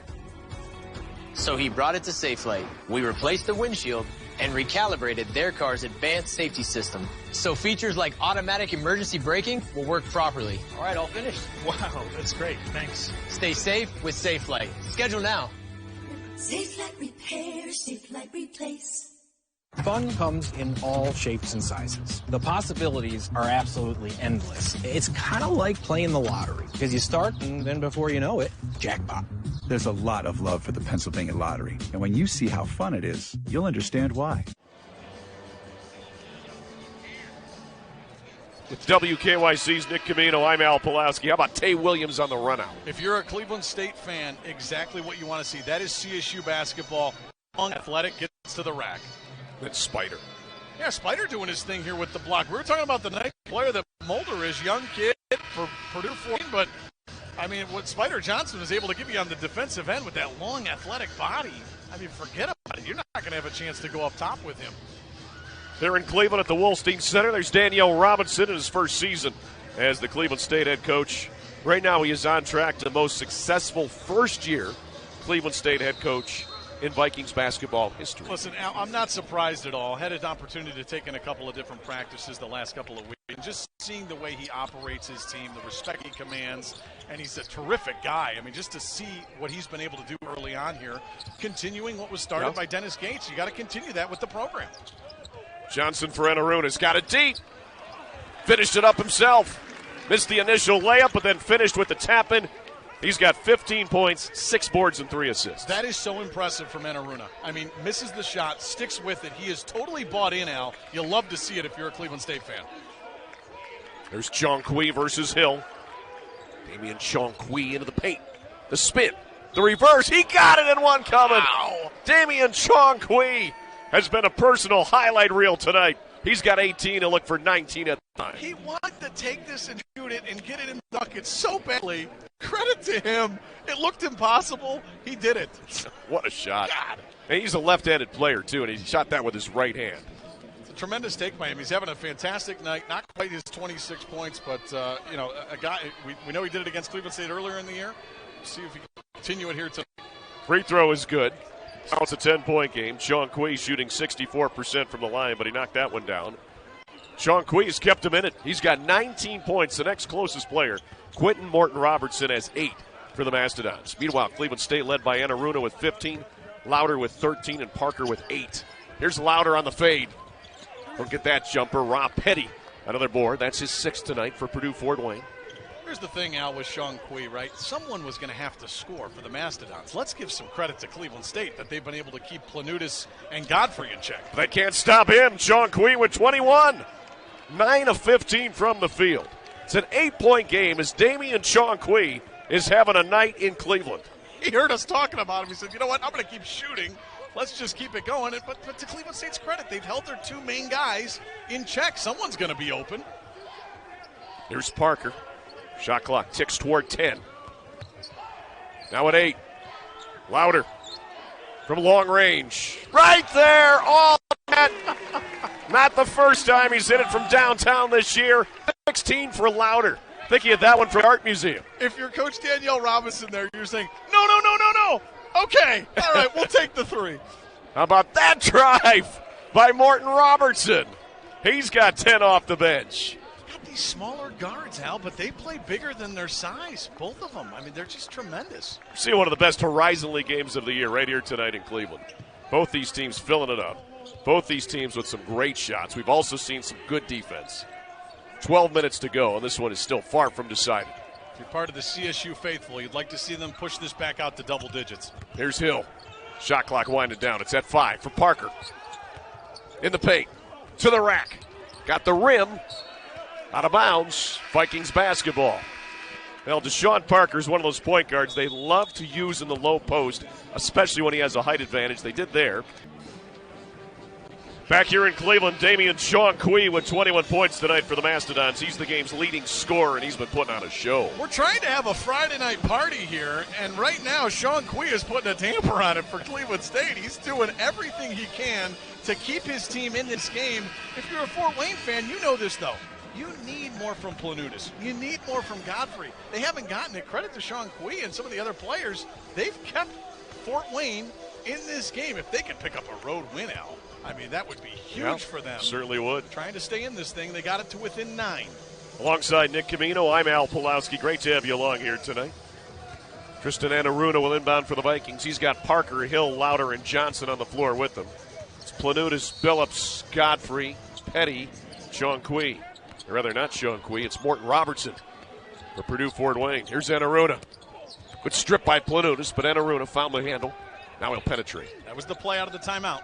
so he brought it to SafeLight. We replaced the windshield and recalibrated their car's advanced safety system, so features like automatic emergency braking will work properly. All right, all finished. Wow, that's great. Thanks. Stay safe with SafeLight. Schedule now. SafeLight Repair, SafeLight Replace. Fun comes in all shapes and sizes. The possibilities are absolutely endless. It's kind of like playing the lottery, because you start and then before you know it, jackpot. There's a lot of love for the Pennsylvania Lottery, and when you see how fun it is, you'll understand why. With WKYC's Nick Camino, I'm Al Pulaski. How about Tay Williams on the runout? If you're a Cleveland State fan, exactly what you want to see. That is CSU basketball. Long athletic, gets to the rack. That's Spider. Yeah, Spider doing his thing here with the block. We were talking about the nice player that Mulder is, young kid for Purdue 14, but I mean, what Spider Johnson is able to give you on the defensive end with that long athletic body, I mean, forget about it. You're not going to have a chance to go up top with him. They're in Cleveland at the Wolstein Center. There's Danielle Robinson in his first season as the Cleveland State head coach. Right now he is on track to the most successful first-year Cleveland State head coach in Vikings basketball history. Listen, Al, I'm not surprised at all. Had an opportunity to take in a couple of different practices the last couple of weeks. And just seeing the way he operates his team, the respect he commands, and he's a terrific guy. I mean, just to see what he's been able to do early on here, continuing what was started by Dennis Gates, you got to continue that with the program. Johnson for Enaruna's got it deep. Finished it up himself. Missed the initial layup, but then finished with the tap-in. He's got 15 points, 6 boards, and 3 assists. That is so impressive from Enaruna. I mean, misses the shot, sticks with it. He is totally bought in, Al. You'll love to see it if you're a Cleveland State fan. There's Chong-Qui versus Hill. Damian Chong-Qui into the paint. The spin. The reverse. He got it in one coming. Wow. Damian Chong-Qui has been a personal highlight reel tonight. He's got 18 and look for 19 at the time. He wanted to take this and shoot it and get it in the bucket so badly. Credit to him. It looked impossible. He did it. What a shot. God. And he's a left-handed player, too, and he shot that with his right hand. It's a tremendous take by him. He's having a fantastic night. Not quite his 26 points, but, a guy, we know he did it against Cleveland State earlier in the year. See if he can continue it here tonight. Free throw is good. Now it's a 10-point game. Chong-Qui shooting 64% from the line, but he knocked that one down. Chong-Qui has kept him in it. He's got 19 points. The next closest player, Quentin Morton-Robertson, has 8 for the Mastodons. Meanwhile, Cleveland State led by Enaruna with 15, Lauder with 13, and Parker with 8. Here's Lauder on the fade. Don't get that jumper. Rob Petty, another board. That's his 6th tonight for Purdue Fort Wayne. Here's the thing, Al, with Chong-Qui, right? Someone was going to have to score for the Mastodons. Let's give some credit to Cleveland State that they've been able to keep Planutis and Godfrey in check. They can't stop him. Chong-Qui with 21. 9 of 15 from the field. It's an 8-point game as Damian Chong-Qui is having a night in Cleveland. He heard us talking about him. He said, you know what, I'm going to keep shooting. Let's just keep it going. But to Cleveland State's credit, they've held their 2 main guys in check. Someone's going to be open. Here's Parker. Shot clock ticks toward 10. Now at 8. Lauder from long range. Right there. Oh, not the first time he's hit it from downtown this year. 16 for Lauder. I think he had that one from Art Museum. If you're Coach Danielle Robinson there, you're saying, no. Okay. All right, we'll take the 3. How about that drive by Morton Robertson? He's got 10 off the bench. These smaller guards, Al, but they play bigger than their size, both of them. I mean, they're just tremendous. See one of the best Horizon League games of the year right here tonight in Cleveland. Both these teams filling it up. Both these teams with some great shots. We've also seen some good defense. 12 minutes to go, and this one is still far from decided. If you're part of the CSU faithful, you'd like to see them push this back out to double digits. Here's Hill. Shot clock winding down. It's at 5 for Parker. In the paint. To the rack. Got the rim. Out of bounds, Vikings basketball. Well, Deshaun Parker is one of those point guards they love to use in the low post, especially when he has a height advantage. They did there. Back here in Cleveland, Damian Chong-Qui with 21 points tonight for the Mastodons. He's the game's leading scorer, and he's been putting on a show. We're trying to have a Friday night party here, and right now Chong-Qui is putting a damper on it for Cleveland State. He's doing everything he can to keep his team in this game. If you're a Fort Wayne fan, you know this, though. You need more from Planutis. You need more from Godfrey. They haven't gotten it. Credit to Chong-Qui and some of the other players. They've kept Fort Wayne in this game. If they can pick up a road win, Al, I mean, that would be huge for them. Certainly would. Trying to stay in this thing, they got it to within 9. Alongside Nick Camino, I'm Al Pulowski. Great to have you along here tonight. Tristan Anaruna will inbound for the Vikings. He's got Parker, Hill, Lauder, and Johnson on the floor with them. It's Planutis, Billups, Godfrey, Petty, Chong-Qui. Or rather, not Chong-Qui, it's Morton Robertson for Purdue Fort Wayne. Here's Anaruna. Good strip by Planutis, but Anaruna found the handle. Now he'll penetrate. That was the play out of the timeout.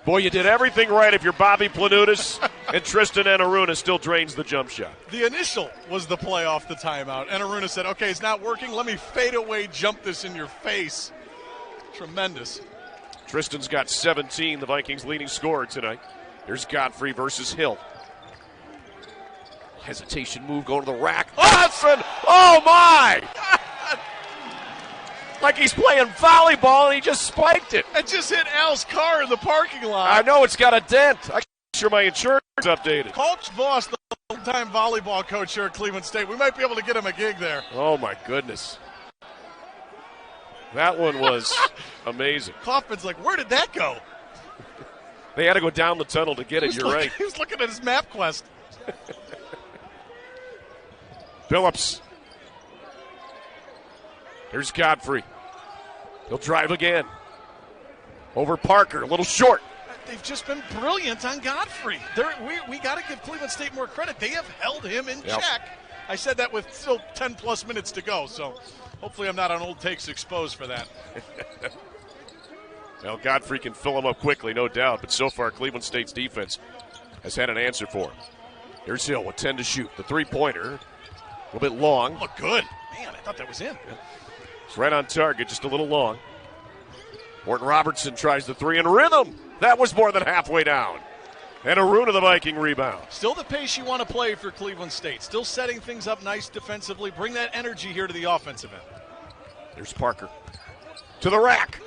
Boy, you did everything right if you're Bobby Planutis, and Tristan Anaruna still drains the jump shot. The initial was the play off the timeout. Anaruna said, okay, it's not working. Let me fade away, jump this in your face. Tremendous. Tristan's got 17, the Vikings' leading scorer tonight. Here's Godfrey versus Hill. Hesitation move going to the rack. Austin! Oh, my! Like he's playing volleyball, and he just spiked it. It just hit Al's car in the parking lot. I know it's got a dent. I'm sure my insurance is updated. Coach Voss, the full-time volleyball coach here at Cleveland State. We might be able to get him a gig there. Oh, my goodness. That one was amazing. Kaufman's like, where did that go? They had to go down the tunnel to get it. You're right. He was looking at his MapQuest. Billups. Here's Godfrey. He'll drive again. Over Parker, a little short. They've just been brilliant on Godfrey. We got to give Cleveland State more credit. They have held him in check. I said that with still 10-plus minutes to go, so hopefully I'm not on Old Takes Exposed for that. Well, Godfrey can fill him up quickly, no doubt, but so far Cleveland State's defense has had an answer for him. Here's Hill with 10 to shoot. The three-pointer, a little bit long. Look good. Man, I thought that was in. Yeah. It's right on target, just a little long. Morton Robertson tries the three in rhythm. That was more than halfway down. And Aruna, the Viking rebound. Still the pace you want to play for Cleveland State. Still setting things up nice defensively. Bring that energy here to the offensive end. There's Parker. To the rack.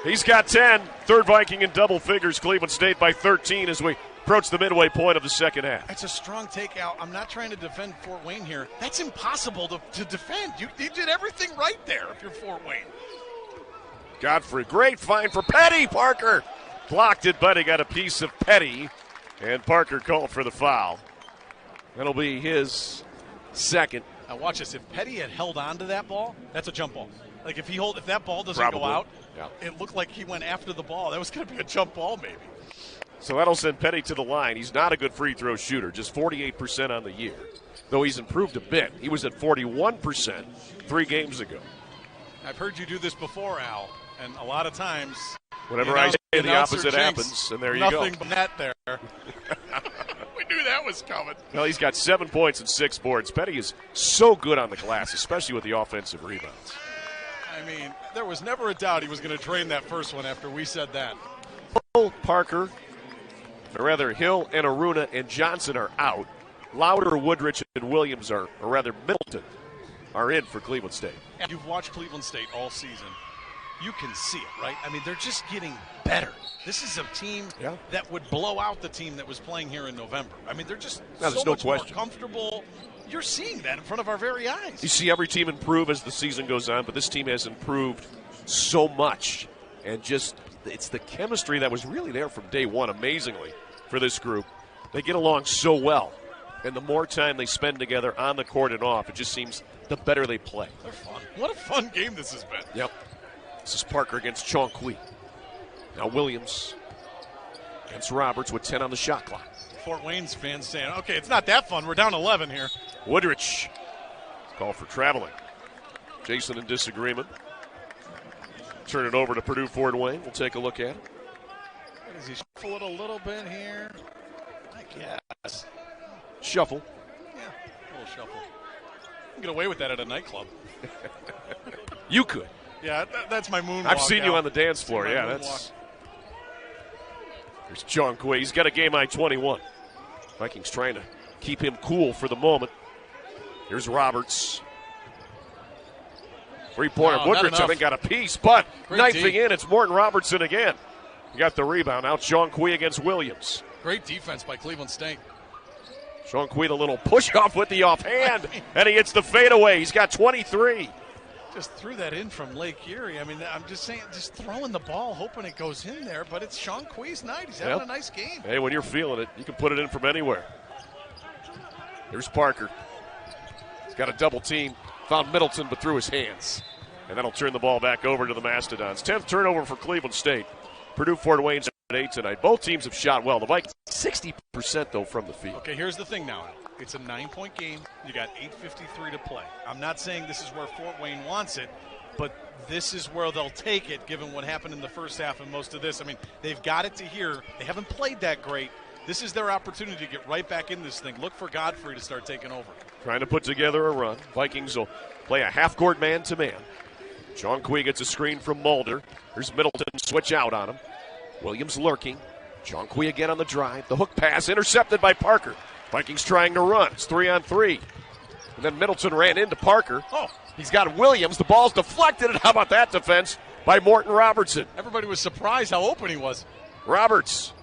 He's got 10. Third Viking in double figures. Cleveland State by 13 as we approach the midway point of the second half. That's a strong takeout. I'm not trying to defend Fort Wayne here. That's impossible to defend. You did everything right there if you're Fort Wayne. Godfrey, great find for Petty. Parker blocked it, but he got a piece of Petty, and Parker called for the foul. That'll be his second. Now watch this. If Petty had held on to that ball, that's a jump ball. Like if that ball doesn't Probably. Go out, yeah. It looked like he went after the ball. That was going to be a jump ball maybe. So that'll send Petty to the line. He's not a good free throw shooter, just 48% on the year, though he's improved a bit. He was at 41% 3 games ago. I've heard you do this before, Al, and a lot of times whenever I say the opposite happens, and there you go. Nothing but net there. We knew that was coming. Well, he's got 7 points and 6 boards. Petty is so good on the glass, especially with the offensive rebounds. I mean, there was never a doubt he was going to drain that first one after we said that. Parker, or rather Hill and Aruna and Johnson are out. Lauder, Woodrich, and Williams or rather Middleton, are in for Cleveland State. You've watched Cleveland State all season. You can see it, right? I mean, they're just getting better. This is a team that would blow out the team that was playing here in November. I mean, they're just so much more comfortable. You're seeing that in front of our very eyes. You see every team improve as the season goes on, but this team has improved so much. And just, it's the chemistry that was really there from day one, amazingly, for this group. They get along so well. And the more time they spend together on the court and off, it just seems the better they play. They're fun. What a fun game this has been. Yep. This is Parker against Chong-Qui. Now Williams against Roberts with 10 on the shot clock. Fort Wayne's fans saying, okay, it's not that fun. We're down 11 here. Woodrich. Call for traveling. Jason in disagreement. Turn it over to Purdue Fort Wayne. We'll take a look at it. Does he shuffle it a little bit here? I guess. Shuffle. Yeah, a little shuffle. You can get away with that at a nightclub. You could. Yeah, that's my moonwalk. I've seen you Al. on the dance floor. Yeah, that's. There's Chong-Qui. He's got a game high 21. Vikings trying to keep him cool for the moment. Here's Roberts. Three-pointer. Woodridge, I think, got a piece, but Great knifing D. in, it's Morton Robertson again. He got the rebound. Now Chong-Qui against Williams. Great defense by Cleveland State. Chong-Qui, the little push-off with the offhand, and he hits the fadeaway. He's got 23. Just threw that in from Lake Erie. I mean, I'm just saying, just throwing the ball, hoping it goes in there, but it's Chong-Qui's night. He's having a nice game. Hey, when you're feeling it, you can put it in from anywhere. Here's Parker. He's got a double team. Found Middleton, but threw his hands. And that'll turn the ball back over to the Mastodons. 10th turnover for Cleveland State. Purdue Fort Wayne's at 8 tonight. Both teams have shot well. The Vikings 60% though from the field. Okay, here's the thing now. It's a 9-point game. You got 8:53 to play. I'm not saying this is where Fort Wayne wants it, but this is where they'll take it given what happened in the first half and most of this. I mean, they've got it to here. They haven't played that great. This is their opportunity to get right back in this thing. Look for Godfrey to start taking over. Trying to put together a run. Vikings will play a half-court man-to-man. Chong-Qui gets a screen from Mulder. There's Middleton, switch out on him. Williams lurking. Chong-Qui again on the drive. The hook pass intercepted by Parker. Vikings trying to run. It's 3-on-3. And then Middleton ran into Parker. Oh, he's got Williams. The ball's deflected. And how about that defense by Morton Robertson? Everybody was surprised how open he was. Roberts.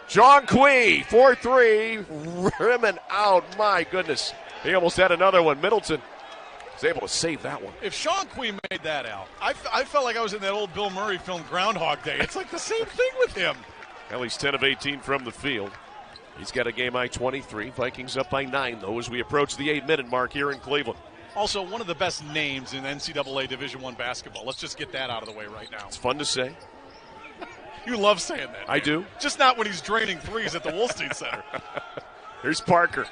Chong-Qui, 4-3, rimming out. My goodness. He almost had another one. Middleton was able to save that one. If Chong-Qui made that out, I felt like I was in that old Bill Murray film Groundhog Day. It's like the same thing with him. At least 10 of 18 from the field. He's got a game high 23. Vikings up by 9, though, as we approach the 8-minute mark here in Cleveland. Also, one of the best names in NCAA Division I basketball. Let's just get that out of the way right now. It's fun to say. You love saying that. I do. Just not when he's draining threes at the Wolstein Center. Here's Parker.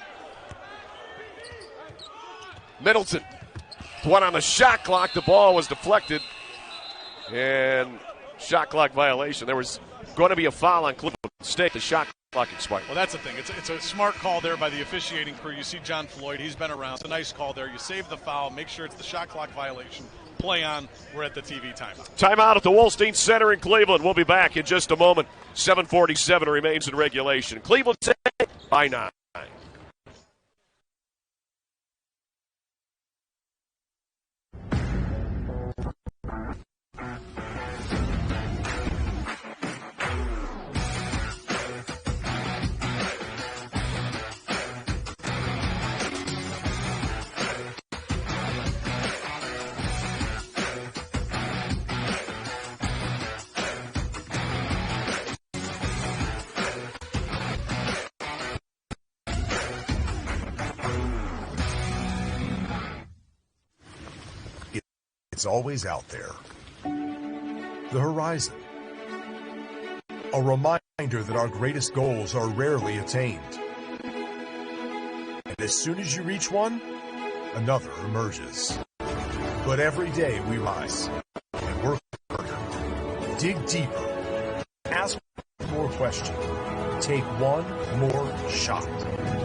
Middleton. One on the shot clock. The ball was deflected. And shot clock violation. There was going to be a foul on Cleveland State. The shot clock expired. Well, that's the thing. It's a smart call there by the officiating crew. You see John Floyd. He's been around. It's a nice call there. You save the foul. Make sure it's the shot clock violation. Play on. We're at the TV timeout. Timeout at the Wolstein Center in Cleveland. We'll be back in just a moment. 7:47 remains in regulation. Cleveland State by 9. It's always out there. The horizon. A reminder that our greatest goals are rarely attained. And as soon as you reach one, another emerges. But every day we rise and work harder, dig deeper, ask more questions, take one more shot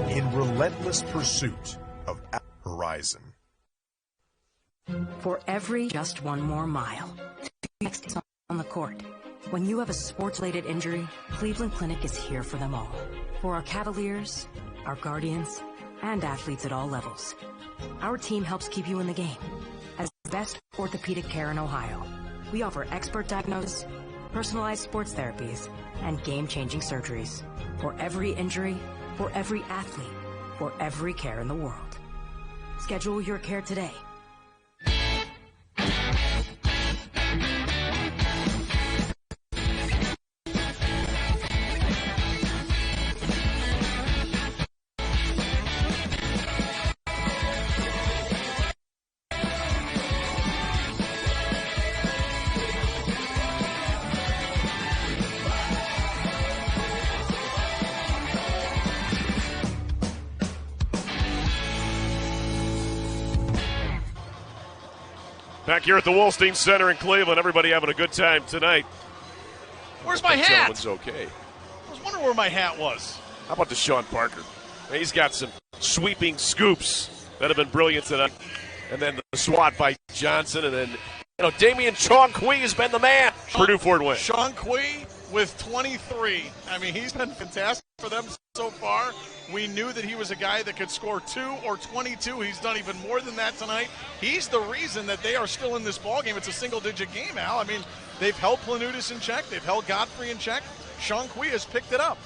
in relentless pursuit of our horizon. For every just one more mile, next on the court. When you have a sports-related injury, Cleveland Clinic is here for them all. For our Cavaliers, our Guardians, and athletes at all levels. Our team helps keep you in the game. As the best orthopedic care in Ohio, we offer expert diagnosis, personalized sports therapies, and game-changing surgeries. For every injury, for every athlete, for every care in the world. Schedule your care today. Back here at the Wolstein Center in Cleveland, everybody having a good time tonight. Where's my hat? It's okay. I was wondering where my hat was. How about Deshaun Parker? He's got some sweeping scoops that have been brilliant tonight. And then the swat by Johnson. And then, Damian Chong-Qui has been the man. Purdue Fort Wayne. Chong-Qui with 23. I mean, he's been fantastic for them so far. We knew that he was a guy that could score 2 or 22. He's done even more than that tonight. He's the reason that they are still in this ballgame. It's a single-digit game, Al. I mean, they've held Planutis in check. They've held Godfrey in check. Chong-Qui has picked it up.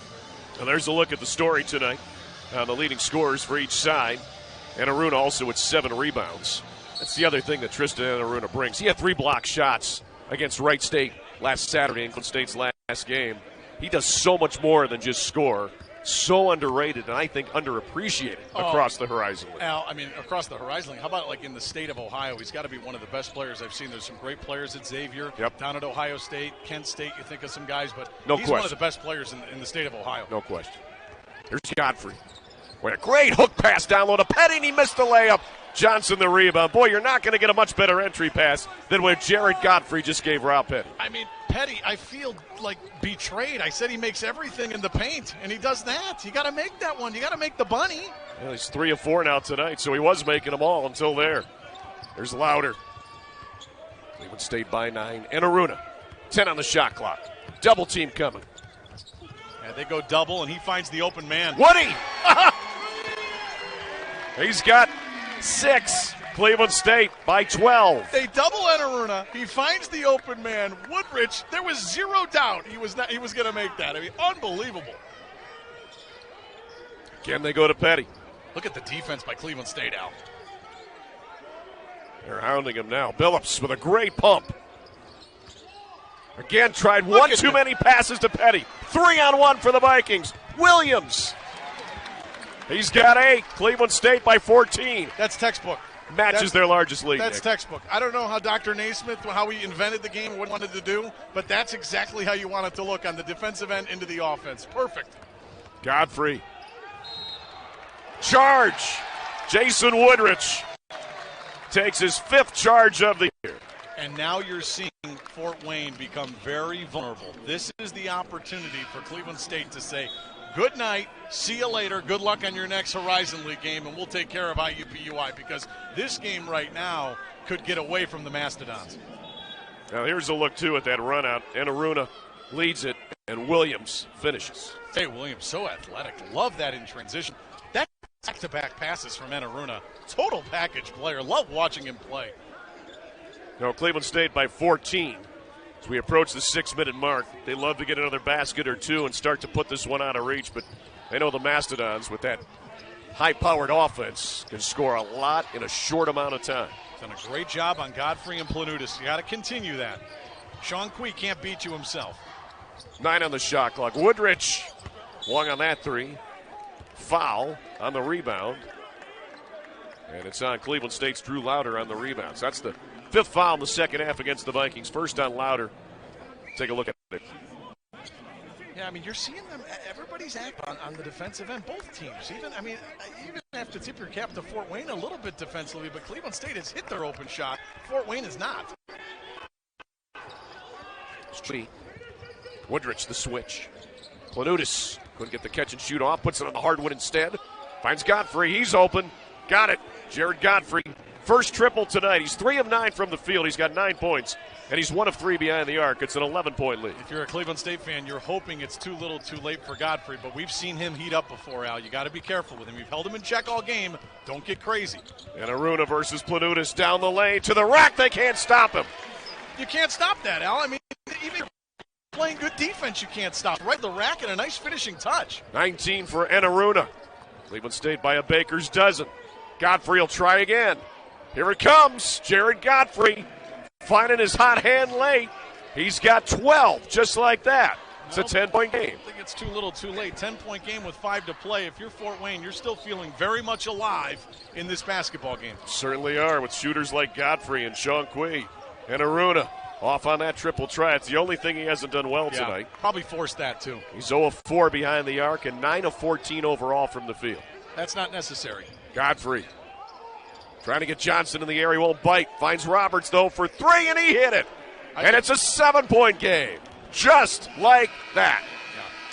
Well, there's a look at the story tonight. The leading scorers for each side. Anaruna also with 7 rebounds. That's the other thing that Tristan Anaruna brings. He had 3 block shots against Wright State last Saturday, England State's last game. He does so much more than just score. So underrated and I think underappreciated across the Horizon League. Al, I mean, across the Horizon League. How about like in the state of Ohio? He's got to be one of the best players I've seen. There's some great players at Xavier, down at Ohio State, Kent State. You think of some guys, but he's one of the best players in the state of Ohio. No question. Here's Godfrey. What a great hook pass down low to Petty, and he missed the layup. Johnson the rebound. Boy, you're not going to get a much better entry pass than what Jared Godfrey just gave Rob Petty. I mean, Petty, I feel like betrayed. I said he makes everything in the paint, and he does that. You got to make that one. You got to make the bunny. Well, he's 3 of 4 now tonight, so he was making them all until there. There's Louder. Cleveland State by 9. Anaruna, 10 on the shot clock. Double team coming. Yeah, they go double, and he finds the open man. Woody! He's got 6. Cleveland State by 12. They double Anaruna. He finds the open man. Woodrich, there was zero doubt he was going to make that. I mean, unbelievable. Again, they go to Petty. Look at the defense by Cleveland State, Al. They're hounding him now. Billups with a great pump. Again, tried one too many passes to Petty. 3-on-1 for the Vikings. Williams. He's got 8. Cleveland State by 14. That's textbook. Matches their largest lead. That's textbook. I don't know how Dr. Naismith, how he invented the game, what he wanted to do, but that's exactly how you want it to look on the defensive end into the offense. Perfect. Godfrey. Charge. Jason Woodrich takes his 5th charge of the year. And now you're seeing Fort Wayne become very vulnerable. This is the opportunity for Cleveland State to say, good night, see you later, good luck on your next Horizon League game, and we'll take care of IUPUI, because this game right now could get away from the Mastodons. Now here's a look, too, at that run out. Anaruna leads it, and Williams finishes. Hey, Williams, so athletic. Love that in transition. That back-to-back passes from Anaruna. Total package player. Love watching him play. Now Cleveland State by 14. As we approach the 6-minute mark, they love to get another basket or two and start to put this one out of reach, but they know the Mastodons, with that high-powered offense, can score a lot in a short amount of time. Done a great job on Godfrey and Planutis. You got to continue that. Chong-Qui can't beat you himself. 9 on the shot clock. Woodrich, long on that 3. Foul on the rebound. And it's on Cleveland State's Drew Louder on the rebounds. That's the 5th foul in the second half against the Vikings. First on Louder. Take a look at it. Yeah, I mean, you're seeing them. Everybody's acting on the defensive end, both teams. Even have to tip your cap to Fort Wayne a little bit defensively, but Cleveland State has hit their open shot. Fort Wayne is not. Woodrich, the switch. Planutis couldn't get the catch and shoot off. Puts it on the hardwood instead. Finds Godfrey. He's open. Got it. Jared Godfrey. First triple tonight. He's 3 of 9 from the field. He's got 9 points, and he's 1 of 3 behind the arc. It's an 11-point lead. If you're a Cleveland State fan, you're hoping it's too little too late for Godfrey, but we've seen him heat up before, Al. You got to be careful with him. You've held him in check all game. Don't get crazy. And Aruna versus Planutis down the lane to the rack. They can't stop him. You can't stop that, Al. I mean, even playing good defense, you can't stop. Right, the rack and a nice finishing touch. 19 for Anaruna. Cleveland State by a baker's dozen. Godfrey will try again. Here it comes. Jared Godfrey finding his hot hand late. He's got 12, just like that. It's a 10-point game. I think it's too little too late. 10-point game with 5 to play. If you're Fort Wayne, you're still feeling very much alive in this basketball game. Certainly are, with shooters like Godfrey and Chong-Qui and Aruna off on that triple try. It's the only thing he hasn't done well tonight. Probably forced that, too. He's 0 of 4 behind the arc and 9 of 14 overall from the field. That's not necessary. Godfrey trying to get Johnson in the air. He won't bite. Finds Roberts, though, for 3, and he hit it. And it's a 7-point game. Just like that.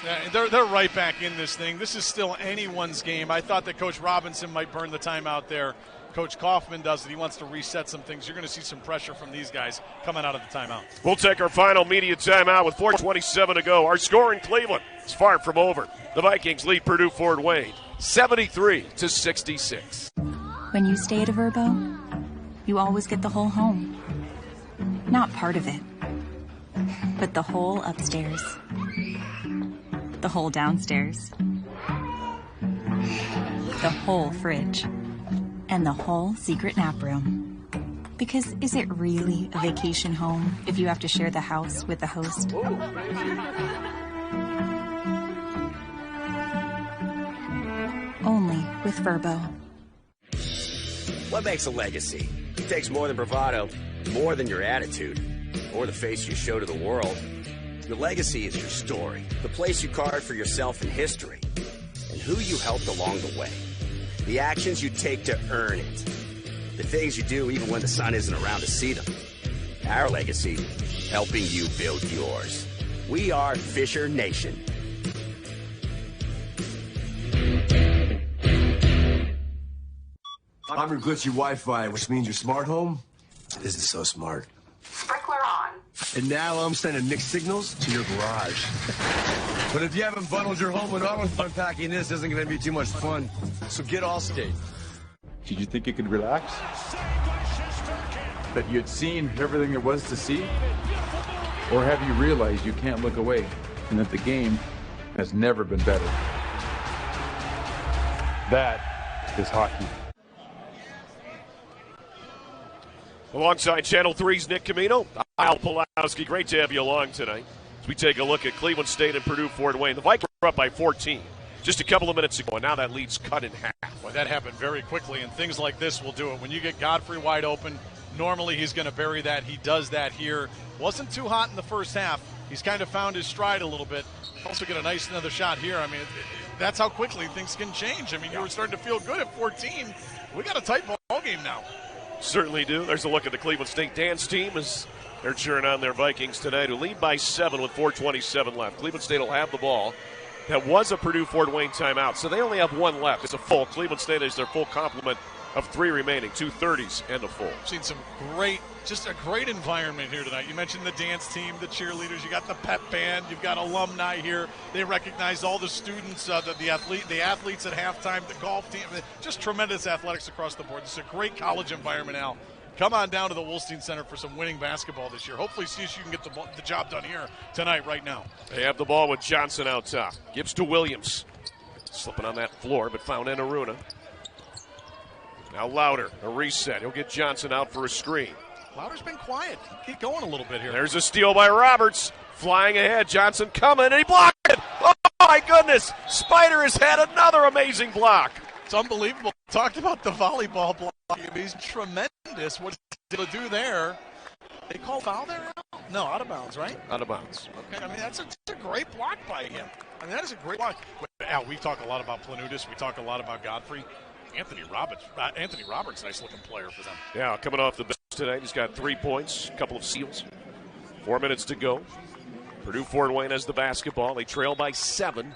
Yeah, they're right back in this thing. This is still anyone's game. I thought that Coach Robinson might burn the timeout there. Coach Kaufman does it. He wants to reset some things. You're going to see some pressure from these guys coming out of the timeout. We'll take our final media timeout with 4:27 to go. Our score in Cleveland is far from over. The Vikings lead Purdue Fort Wayne 73-66. When you stay at a Verbo, you always get the whole home. Not part of it, but the whole upstairs, the whole downstairs, the whole fridge, and the whole secret nap room. Because is it really a vacation home if you have to share the house with the host? Only with Verbo. What makes a legacy? It takes more than bravado, more than your attitude, or the face you show to the world. Your legacy is your story, the place you carved for yourself in history, and who you helped along the way. The actions you take to earn it. The things you do even when the sun isn't around to see them. Our legacy, helping you build yours. We are Fisher Nation. I'm your glitchy Wi-Fi, which means your smart home isn't so smart. Sprinkler on. And now I'm sending mixed signals to your garage. But if you haven't bundled your home and auto, unpacking this isn't going to be too much fun. So get Allstate. Did you think you could relax? That you'd seen everything there was to see? Or have you realized you can't look away and that the game has never been better? That is hockey. Alongside Channel 3's Nick Camino, Al Pulowski. Great to have you along tonight as we take a look at Cleveland State and Purdue Fort Wayne. The Vikings were up by 14 just a couple of minutes ago, and now that lead's cut in half. Well, that happened very quickly, and things like this will do it. When you get Godfrey wide open, normally he's going to bury that. He does that here. Wasn't too hot in the first half. He's kind of found his stride a little bit. Also get a nice another shot here. I mean, that's how quickly things can change. I mean, you were starting to feel good at 14. We got a tight ball game now. Certainly do. There's a look at the Cleveland State dance team as they're cheering on their Vikings tonight, who lead by 7 with 4:27 left. Cleveland State will have the ball. That was a Purdue Fort Wayne timeout, so they only have one left. It's a full. Cleveland State is their full complement of 3 remaining, 2 30s and a full. Seen some just a great environment here tonight. You mentioned the dance team, the cheerleaders. You got the pep band. You've got alumni here. They recognize all the students, the athletes at halftime, the golf team. Just tremendous athletics across the board. This is a great college environment, Al. Come on down to the Wolstein Center for some winning basketball this year. Hopefully, CSU can get the job done here tonight, right now. They have the ball with Johnson out top. Gives to Williams. Slipping on that floor, but found Enaruna. Now Louder, a reset. He'll get Johnson out for a screen. Louder's been quiet. Get going a little bit here. There's a steal by Roberts. Flying ahead. Johnson coming, and he blocked it. Oh, my goodness. Spider has had another amazing block. It's unbelievable. Talked about the volleyball block. He's tremendous. What he's able to do there. They call foul there? No, out of bounds, right? Out of bounds. Okay, I mean, that's a great block by him. I mean, that is a great block. Al, we talk a lot about Planutis. We talk a lot about Godfrey. Anthony Roberts, nice-looking player for them. Yeah, coming off the bench tonight. He's got 3 points, a couple of steals. 4 minutes to go. Purdue Fort Wayne has the basketball. They trail by 7.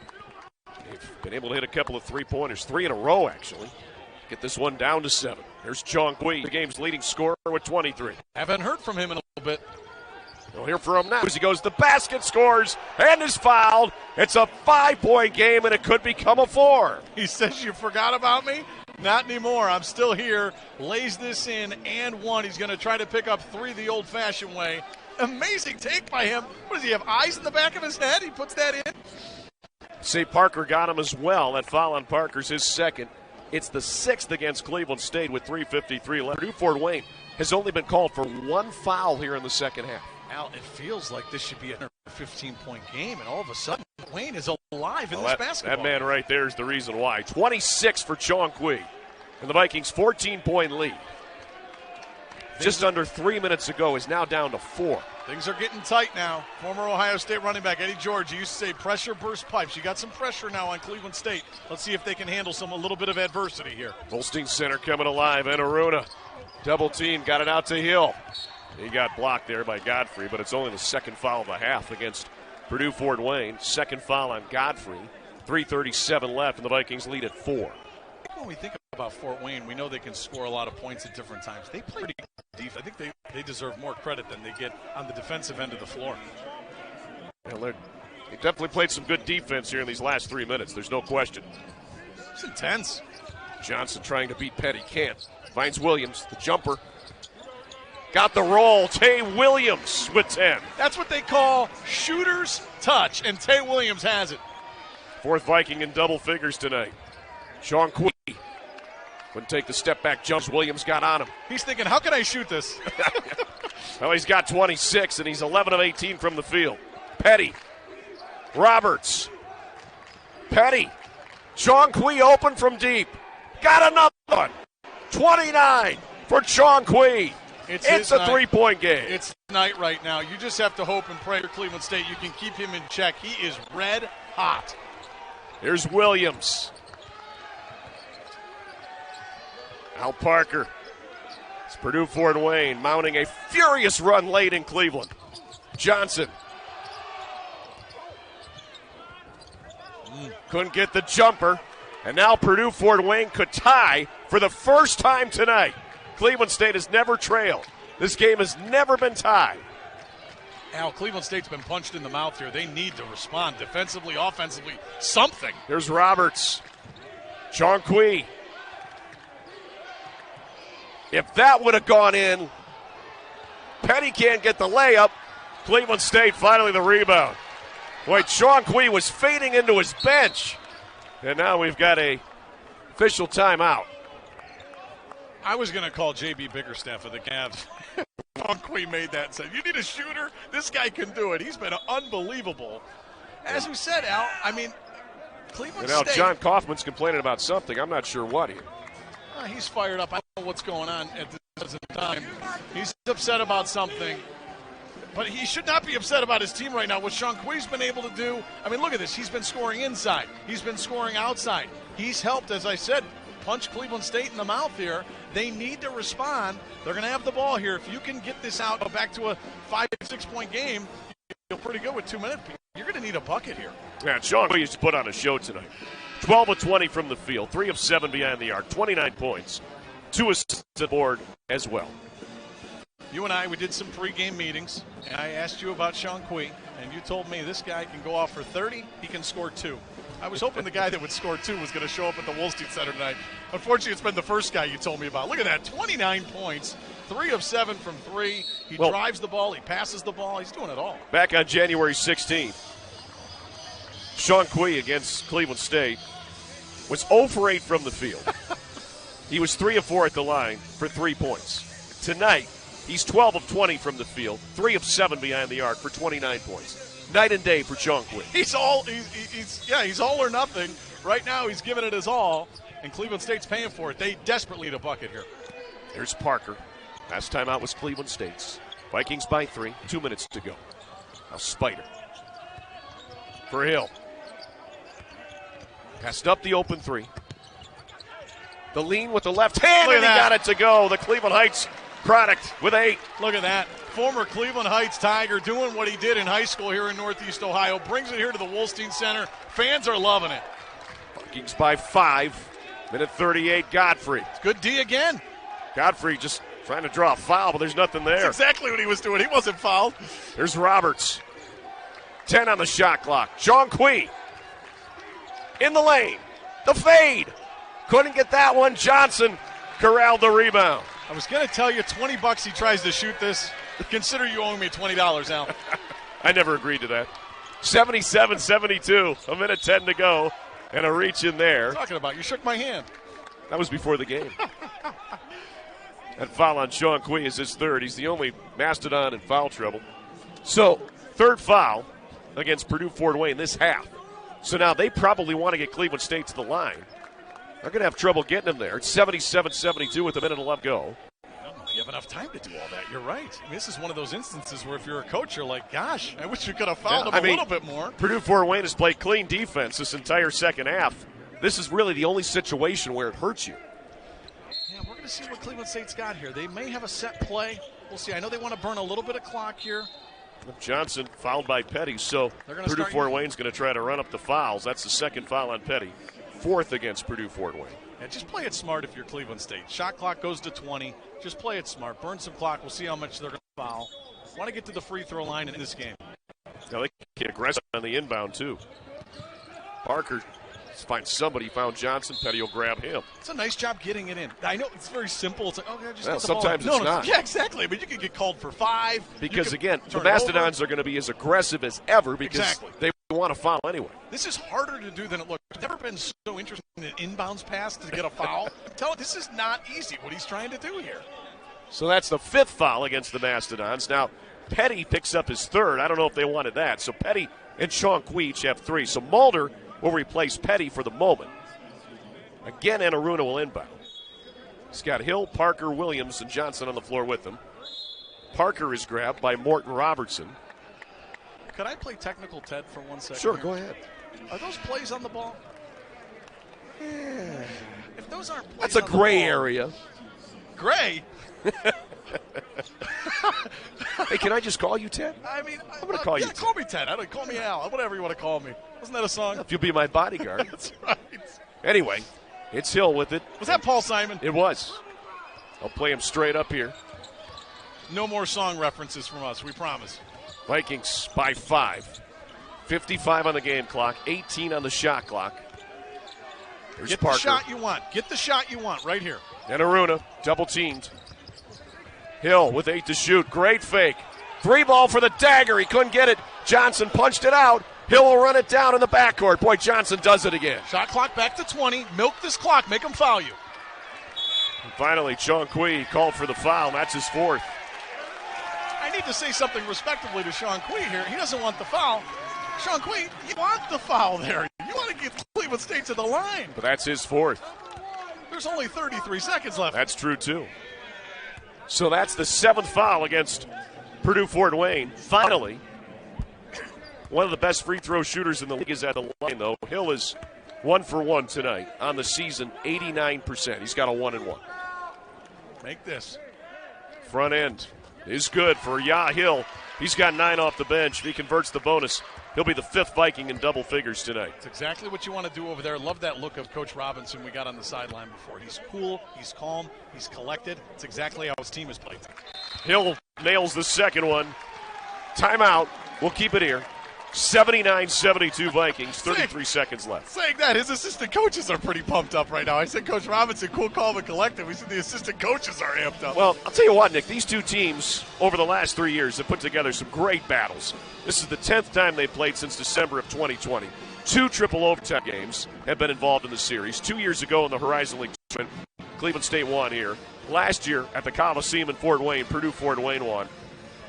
They've been able to hit a couple of three-pointers, 3 in a row, actually. Get this one down to 7. There's Chong-Qui, the game's leading scorer with 23. Haven't heard from him in a little bit. We'll hear from him now as he goes to the basket, scores, and is fouled. It's a 5-point game, and it could become a 4. He says, you forgot about me? Not anymore. I'm still here. Lays this in and 1. He's going to try to pick up 3 the old-fashioned way. Amazing take by him. What does he have, eyes in the back of his head? He puts that in. Say Parker got him as well. That foul on Parker's his second. It's the 6th against Cleveland State with 3:53 left. Purdue Fort Wayne has only been called for 1 foul here in the second half. Al, it feels like this should be a 15-point game, and all of a sudden, Wayne is alive in this basketball. That man right there is the reason why. 26 for Chong-Qui, and the Vikings' 14-point lead. Just under 3 minutes ago is now down to 4. Things are getting tight now. Former Ohio State running back Eddie George used to say pressure burst pipes. You got some pressure now on Cleveland State. Let's see if they can handle a little bit of adversity here. Wolstein Center coming alive. Enaruna, double team, got it out to Hill. He got blocked there by Godfrey, but it's only the second foul of the half against Purdue Fort Wayne. Second foul on Godfrey. 3:37 left, and the Vikings lead at 4. When we think about Fort Wayne. We know they can score a lot of points at different times. They play pretty good defense. I think they deserve more credit than they get on the defensive end of the floor. Well, they definitely played some good defense here in these last 3 minutes. There's no question. It's intense. Johnson trying to beat Petty. Can't. Finds Williams. The jumper. Got the roll. Tay Williams with 10. That's what they call shooter's touch, and Tay Williams has it. Fourth Viking in double figures tonight. Chong-Qui wouldn't take the step back jumps. Williams got on him. He's thinking, how can I shoot this? Well, he's got 26, and he's 11 of 18 from the field. Petty. Roberts. Petty. Chong-Qui open from deep. Got another one. 29 for Chong-Qui. It's a three-point game. It's night right now. You just have to hope and pray for Cleveland State you can keep him in check. He is red hot. Here's Williams. Al Parker. It's Purdue Fort Wayne mounting a furious run late in Cleveland. Johnson. Couldn't get the jumper. And now Purdue Fort Wayne could tie for the first time tonight. Cleveland State has never trailed. This game has never been tied. Al, Cleveland State's been punched in the mouth here. They need to respond defensively, offensively, something. Here's Roberts. Chong-Qui. If that would have gone in, Petty can't get the layup. Cleveland State finally the rebound. Boy, Chong-Qui was fading into his bench. And now we've got a official timeout. I was going to call J.B. Bickerstaff of the Cavs. Chong-Qui made that and said, you need a shooter? This guy can do it. He's been unbelievable. As we said, Al, I mean, Cleveland State. Now John Kaufman's complaining about something. I'm not sure what here. He's fired up. I don't know what's going on at this time. He's upset about something. But he should not be upset about his team right now. What Chong-Qui's been able to do, I mean, look at this. He's been scoring inside. He's been scoring outside. He's helped, as I said, punch Cleveland State in the mouth here. They need to respond. They're going to have the ball here. If you can get this out, go back to a 5-6 point game, you'll feel pretty good with 2 minutes. You're going to need a bucket here. Yeah, Chong-Qui used to put on a show tonight. 12 of 20 from the field, 3 of 7 behind the arc, 29 points, 2 assists aboard as well. You and I, we did some pregame meetings, and I asked you about Chong-Qui, and you told me this guy can go off for 30, he can score 2. I was hoping the guy that would score 2 was going to show up at the Wolstein Center tonight. Unfortunately, it's been the first guy you told me about. Look at that, 29 points, 3 of 7 from 3. He drives the ball, he passes the ball, he's doing it all. Back on January 16th, Chong-Qui against Cleveland State was 0 for 8 from the field. He was 3 of 4 at the line for 3 points. Tonight, he's 12 of 20 from the field, 3 of 7 behind the arc for 29 points. Night and day for Chong-Qui. He's all or nothing. Right now, he's giving it his all, and Cleveland State's paying for it. They desperately need a bucket here. There's Parker. Last time out was Cleveland State's. Vikings by 3, 2 minutes to go. Now Spider. For Hill. Passed up the open 3. The lean with the left hand, and he got it to go. The Cleveland Heights product with 8. Look at that. Former Cleveland Heights Tiger doing what he did in high school here in Northeast Ohio. Brings it here to the Wolstein Center. Fans are loving it. Vikings by 5. Minute 38, Godfrey. Good D again. Godfrey just trying to draw a foul, but there's nothing there. That's exactly what he was doing. He wasn't fouled. There's Roberts. 10 on the shot clock. Chong-Qui in the lane. The fade. Couldn't get that one. Johnson corralled the rebound. I was going to tell you $20 he tries to shoot this. Consider you owing me $20, Al. I never agreed to that. 77-72. A minute 10 to go. And a reach in there. Talking about, you shook my hand. That was before the game. That foul on Chong-Qui is his third. He's the only mastodon in foul trouble. So, third foul against Purdue Fort Wayne this half. So now they probably want to get Cleveland State to the line. They're going to have trouble getting them there. It's 77-72 with a minute 11 go. You have enough time to do all that. You're right. I mean, this is one of those instances where if you're a coach, you're like, gosh, I wish you could have fouled him a little bit more. Purdue Fort Wayne has played clean defense this entire second half. This is really the only situation where it hurts you. Yeah, we're going to see what Cleveland State's got here. They may have a set play. We'll see. I know they want to burn a little bit of clock here. Johnson fouled by Petty, so Purdue Fort Wayne's going to try to run up the fouls. That's the second foul on Petty. Fourth against Purdue Fort Wayne. Yeah, just play it smart if you're Cleveland State. Shot clock goes to 20. Just play it smart. Burn some clock. We'll see how much they're going to foul. Want to get to the free throw line in this game. Now they get aggressive on the inbound, too. Parker finds somebody, found Johnson. Petty will grab him. It's a nice job getting it in. I know it's very simple. It's like, okay, just get the sometimes ball. it's not. Yeah, exactly. I mean, you can get called for 5. Because, again, the Mastodons are going to be as aggressive as ever because they want to foul anyway. This is harder to do than it looks. I've never been so interested in an inbounds pass to get a foul. Tell it, this is not easy what he's trying to do here. So that's the 5th foul against the Mastodons. Now, Petty picks up his 3rd. I don't know if they wanted that. So Petty and Chong-Qui each have 3. So Mulder will replace Petty for the moment. Again, Anaruna will inbound. He's got Hill, Parker, Williams, and Johnson on the floor with him. Parker is grabbed by Morton Robertson. Could I play technical Ted for 1 second? Sure, here? go ahead. Are those plays on the ball? Yeah. If those aren't plays That's a on gray the ball, area. Gray? Hey, can I just call you Ted? I mean, I'm going to call you Ted. Call me Ted. I don't call me Al. Whatever you want to call me. Wasn't that a song? If you'll be my bodyguard. That's right. Anyway, it's Hill with it. Was that Paul Simon? It was. I'll play him straight up here. No more song references from us, we promise. Vikings by 5. 55 on the game clock, 18 on the shot clock. There's Get Parker. the shot you want. Get the shot you want right here. And Aruna, double teamed. Hill with 8 to shoot. Great fake. 3 ball for the dagger. He couldn't get it. Johnson punched it out. Hill will run it down in the backcourt. Boy, Johnson does it again. Shot clock back to 20. Milk this clock. Make him foul you. And finally, Chong-Qui called for the foul. That's his 4th. I need to say something respectfully to Chong-Qui here. He doesn't want the foul. Chong-Qui, you want the foul there. You want to get Cleveland State to the line. But that's his 4th. There's only 33 seconds left. That's true, too. So that's the 7th foul against Purdue Fort Wayne. Finally, one of the best free throw shooters in the league is at the line, though. Hill is 1 for 1 tonight on the season, 89%. He's got a 1-and-1. Make this. Front end is good for Hill. He's got 9 off the bench. If he converts the bonus, he'll be the 5th Viking in double figures tonight. It's exactly what you want to do over there. Love that look of Coach Robinson we got on the sideline before. He's cool, he's calm, he's collected. It's exactly how his team is played. Hill nails the second one. Timeout. We'll keep it here. 79-72 Vikings, 33 seconds left. Saying that, his assistant coaches are pretty pumped up right now. I said Coach Robinson, cool, calm, and collected. We said the assistant coaches are amped up. Well, I'll tell you what, Nick, these two teams over the last 3 years have put together some great battles. This is the 10th time they've played since December of 2020. 2 triple overtime games have been involved in the series. 2 years ago in the Horizon League tournament, Cleveland State won here. Last year at the Coliseum in Fort Wayne, Purdue Fort Wayne won.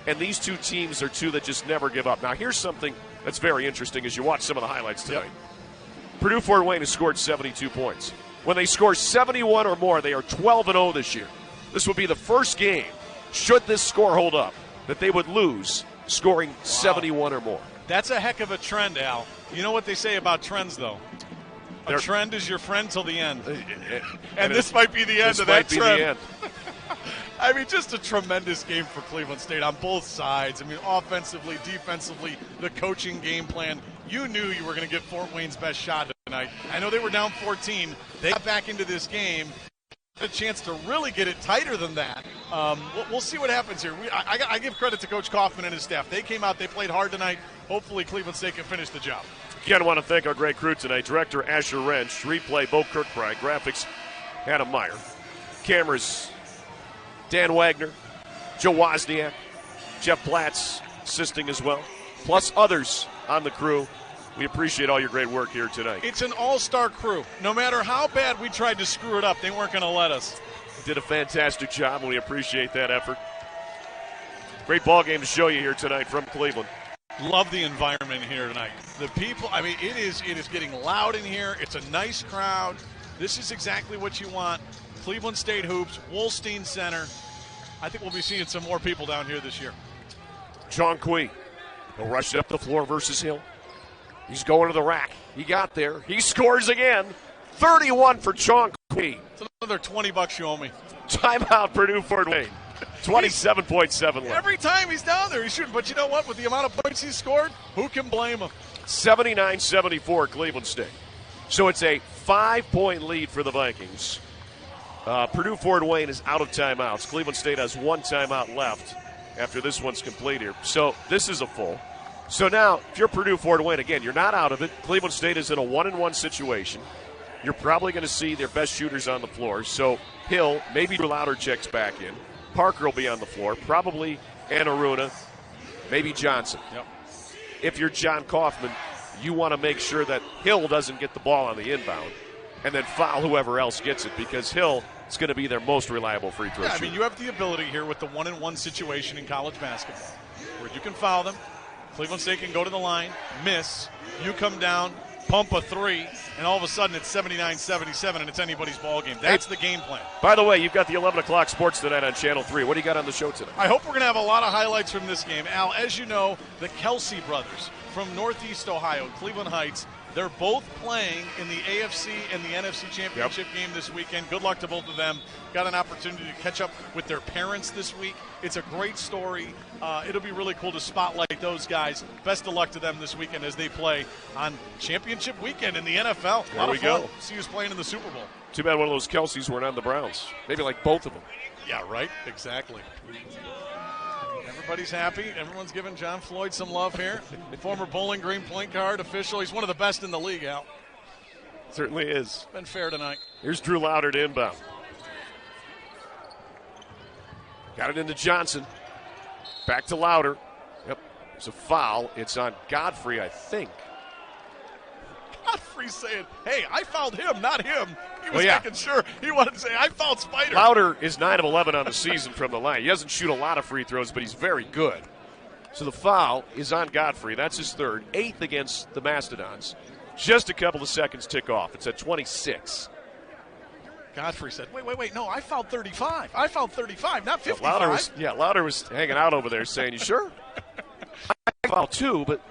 And these two teams are two that just never give up. Now, here's something that's very interesting as you watch some of the highlights tonight. Yep. Purdue Fort Wayne has scored 72 points. When they score 71 or more, they are 12-0 this year. This would be the first game, should this score hold up, that they would lose scoring 71 or more. That's a heck of a trend, Al. You know what they say about trends, though? A trend is your friend till the end. And this might be the end of that trend. I mean, just a tremendous game for Cleveland State on both sides. I mean, offensively, defensively, the coaching game plan. You knew you were going to get Fort Wayne's best shot tonight. I know they were down 14. They got back into this game. A chance to really get it tighter than that. We'll see what happens here. I give credit to Coach Kaufman and his staff. They came out, they played hard tonight. Hopefully Cleveland State can finish the job. Again, I want to thank our great crew tonight. Director Asher Wrench, replay Bo Kirkbride, graphics Adam Meyer, cameras Dan Wagner, Joe Wozniak, Jeff Platz assisting as well, plus others on the crew. We appreciate all your great work here tonight. It's an all-star crew. No matter how bad we tried to screw it up, they weren't going to let us. Did a fantastic job, and we appreciate that effort. Great ball game to show you here tonight from Cleveland. Love the environment here tonight. The people, I mean, it is getting loud in here. It's a nice crowd. This is exactly what you want. Cleveland State hoops, Wolstein Center. I think we'll be seeing some more people down here this year. Chong-Qui will rush it up the floor versus Hill. He's going to the rack. He got there. He scores again. 31 for Chong-Qui. It's another $20 you owe me. Timeout, Purdue Fort Wayne. 27.7 left. Every time he's down there, he's shooting. But you know what? With the amount of points he scored, who can blame him? 79-74 Cleveland State. So it's a 5-point lead for the Vikings. Purdue Fort Wayne is out of timeouts. Cleveland State has 1 timeout left after this one's complete here. So this is a full. So now, if you're Purdue Fort Wayne, again, you're not out of it. Cleveland State is in a 1-1 situation. You're probably going to see their best shooters on the floor. So Hill, maybe Lauder checks back in. Parker will be on the floor. Probably Anaruna, maybe Johnson. Yep. If you're John Kaufman, you want to make sure that Hill doesn't get the ball on the inbound and then foul whoever else gets it, because Hill is going to be their most reliable free throw shooter. I mean, you have the ability here with the 1-1 situation in college basketball where you can foul them. Cleveland State can go to the line, miss, you come down, pump a 3, and all of a sudden it's 79-77 and it's anybody's ball game. That's the game plan. By the way, you've got the 11 o'clock sports tonight on Channel 3. What do you got on the show tonight? I hope we're going to have a lot of highlights from this game. Al, as you know, the Kelsey brothers from Northeast Ohio, Cleveland Heights, they're both playing in the AFC and the NFC championship game this weekend. Good luck to both of them. Got an opportunity to catch up with their parents this week. It's a great story. It'll be really cool to spotlight those guys. Best of luck to them this weekend as they play on championship weekend in the NFL. There we go. See who's playing in the Super Bowl. Too bad one of those Kelseys weren't on the Browns. Maybe like both of them. Yeah, right? Exactly. Everybody's happy. Everyone's giving John Floyd some love here. Former Bowling Green point guard official. He's one of the best in the league, Al. Certainly is. Been fair tonight. Here's Drew Lauder to inbound. Got it into Johnson. Back to Lauder. Yep. It's a foul. It's on Godfrey, I think. Godfrey saying, hey, I fouled him, not him. He was making sure. He wanted to say, I fouled Spider. Lauder is 9 of 11 on the season from the line. He doesn't shoot a lot of free throws, but he's very good. So the foul is on Godfrey. That's his third. 8th against the Mastodons. Just a couple of seconds tick off. It's at 26. Godfrey said, wait, no, I fouled 35. I fouled 35, not 55. Lauder was hanging out over there saying, you sure? I fouled 2, but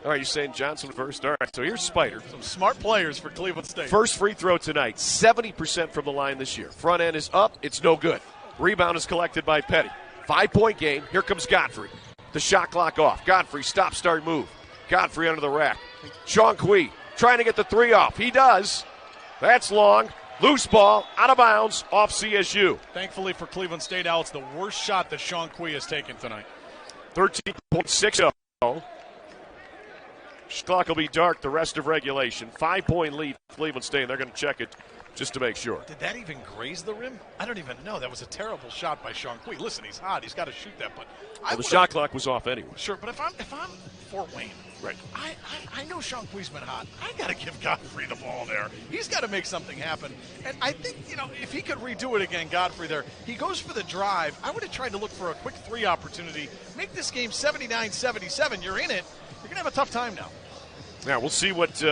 all right, you're saying Johnson first. All right, so here's Spider. Some smart players for Cleveland State. First free throw tonight, 70% from the line this year. Front end is up. It's no good. Rebound is collected by Petty. 5-point game. Here comes Godfrey. The shot clock off. Godfrey, stop, start, move. Godfrey under the rack. Chong-Qui trying to get the 3 off. He does. That's long. Loose ball, out of bounds, off CSU. Thankfully for Cleveland State, Al, it's the worst shot that Chong-Qui has taken tonight. 13.60. Clock will be dark the rest of regulation. 5-point lead for Cleveland State, and they're going to check it just to make sure. Did that even graze the rim? I don't even know. That was a terrible shot by Chong-Qui. Listen, he's hot. He's got to shoot that. But the shot clock was off anyway. Sure, but if I'm Fort Wayne, right? I know Chong-Qui's been hot. I got to give Godfrey the ball there. He's got to make something happen. And I think, if he could redo it again, Godfrey there, he goes for the drive. I would have tried to look for a quick 3 opportunity. Make this game 79-77. You're in it. You're going to have a tough time now. Now, we'll see what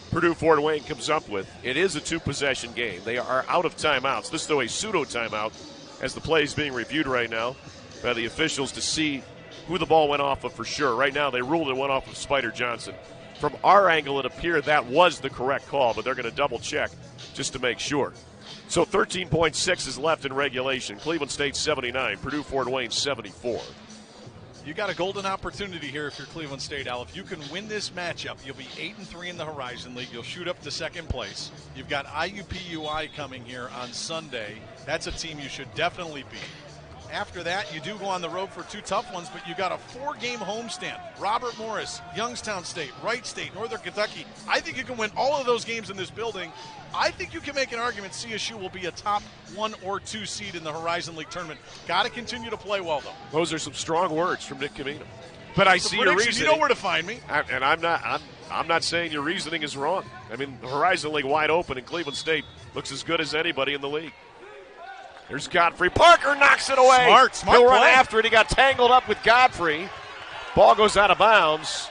Purdue Fort Wayne comes up with. It is a 2-possession game. They are out of timeouts. This is, though, a pseudo-timeout as the play is being reviewed right now by the officials to see who the ball went off of for sure. Right now, they ruled it went off of Spider Johnson. From our angle, it appeared that was the correct call, but they're going to double-check just to make sure. So 13.6 is left in regulation. Cleveland State 79, Purdue Fort Wayne 74. You got a golden opportunity here if you're Cleveland State, Al. If you can win this matchup, you'll be 8-3 in the Horizon League. You'll shoot up to second place. You've got IUPUI coming here on Sunday. That's a team you should definitely beat. After that, you do go on the road for 2 tough ones, but you got a 4-game homestand. Robert Morris, Youngstown State, Wright State, Northern Kentucky. I think you can win all of those games in this building. I think you can make an argument CSU will be a top 1 or 2 seed in the Horizon League tournament. Got to continue to play well, though. Those are some strong words from Nick Camino. But I see your reasoning. You know where to find me. I'm not saying your reasoning is wrong. I mean, the Horizon League wide open, and Cleveland State looks as good as anybody in the league. There's Godfrey. Parker knocks it away. Smart He'll play. run after it. He got tangled up with Godfrey. Ball goes out of bounds.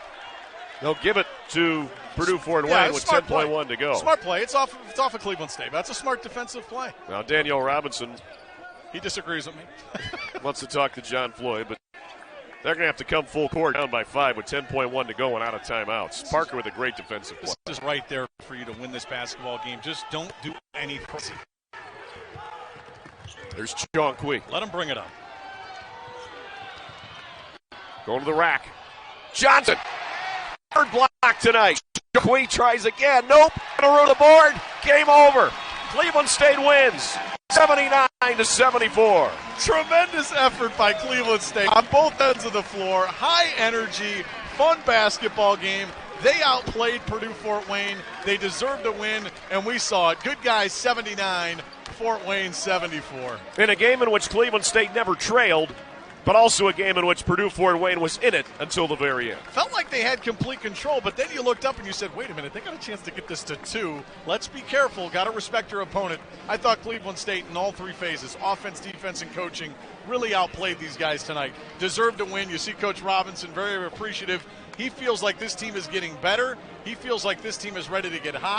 They'll give it to Purdue Fort Wayne with 10.1 to go. Smart play. It's off of Cleveland State. That's a smart defensive play. Now, Danielle Robinson. He disagrees with me. Wants to talk to John Floyd, but they're going to have to come full court down by 5 with 10.1 to go and out of timeouts. Parker with a great defensive play. This is right there for you to win this basketball game. Just don't do anything. There's Chong-Qui. Let him bring it up. Going to the rack. Johnson. Third block tonight. Chong-Qui tries again. Nope. Around the board. Game over. Cleveland State wins 79-74. Tremendous effort by Cleveland State on both ends of the floor. High energy, fun basketball game. They outplayed Purdue Fort Wayne. They deserved to win, and we saw it. Good guys 79, Fort Wayne 74. In a game in which Cleveland State never trailed, but also a game in which Purdue Fort Wayne was in it until the very end. Felt like they had complete control, but then you looked up and you said, wait a minute, they got a chance to get this to 2. Let's be careful. Got to respect your opponent. I thought Cleveland State in all 3 phases, offense, defense, and coaching, really outplayed these guys tonight. Deserved to win. You see Coach Robinson very appreciative. He feels like this team is getting better. He feels like this team is ready to get hot.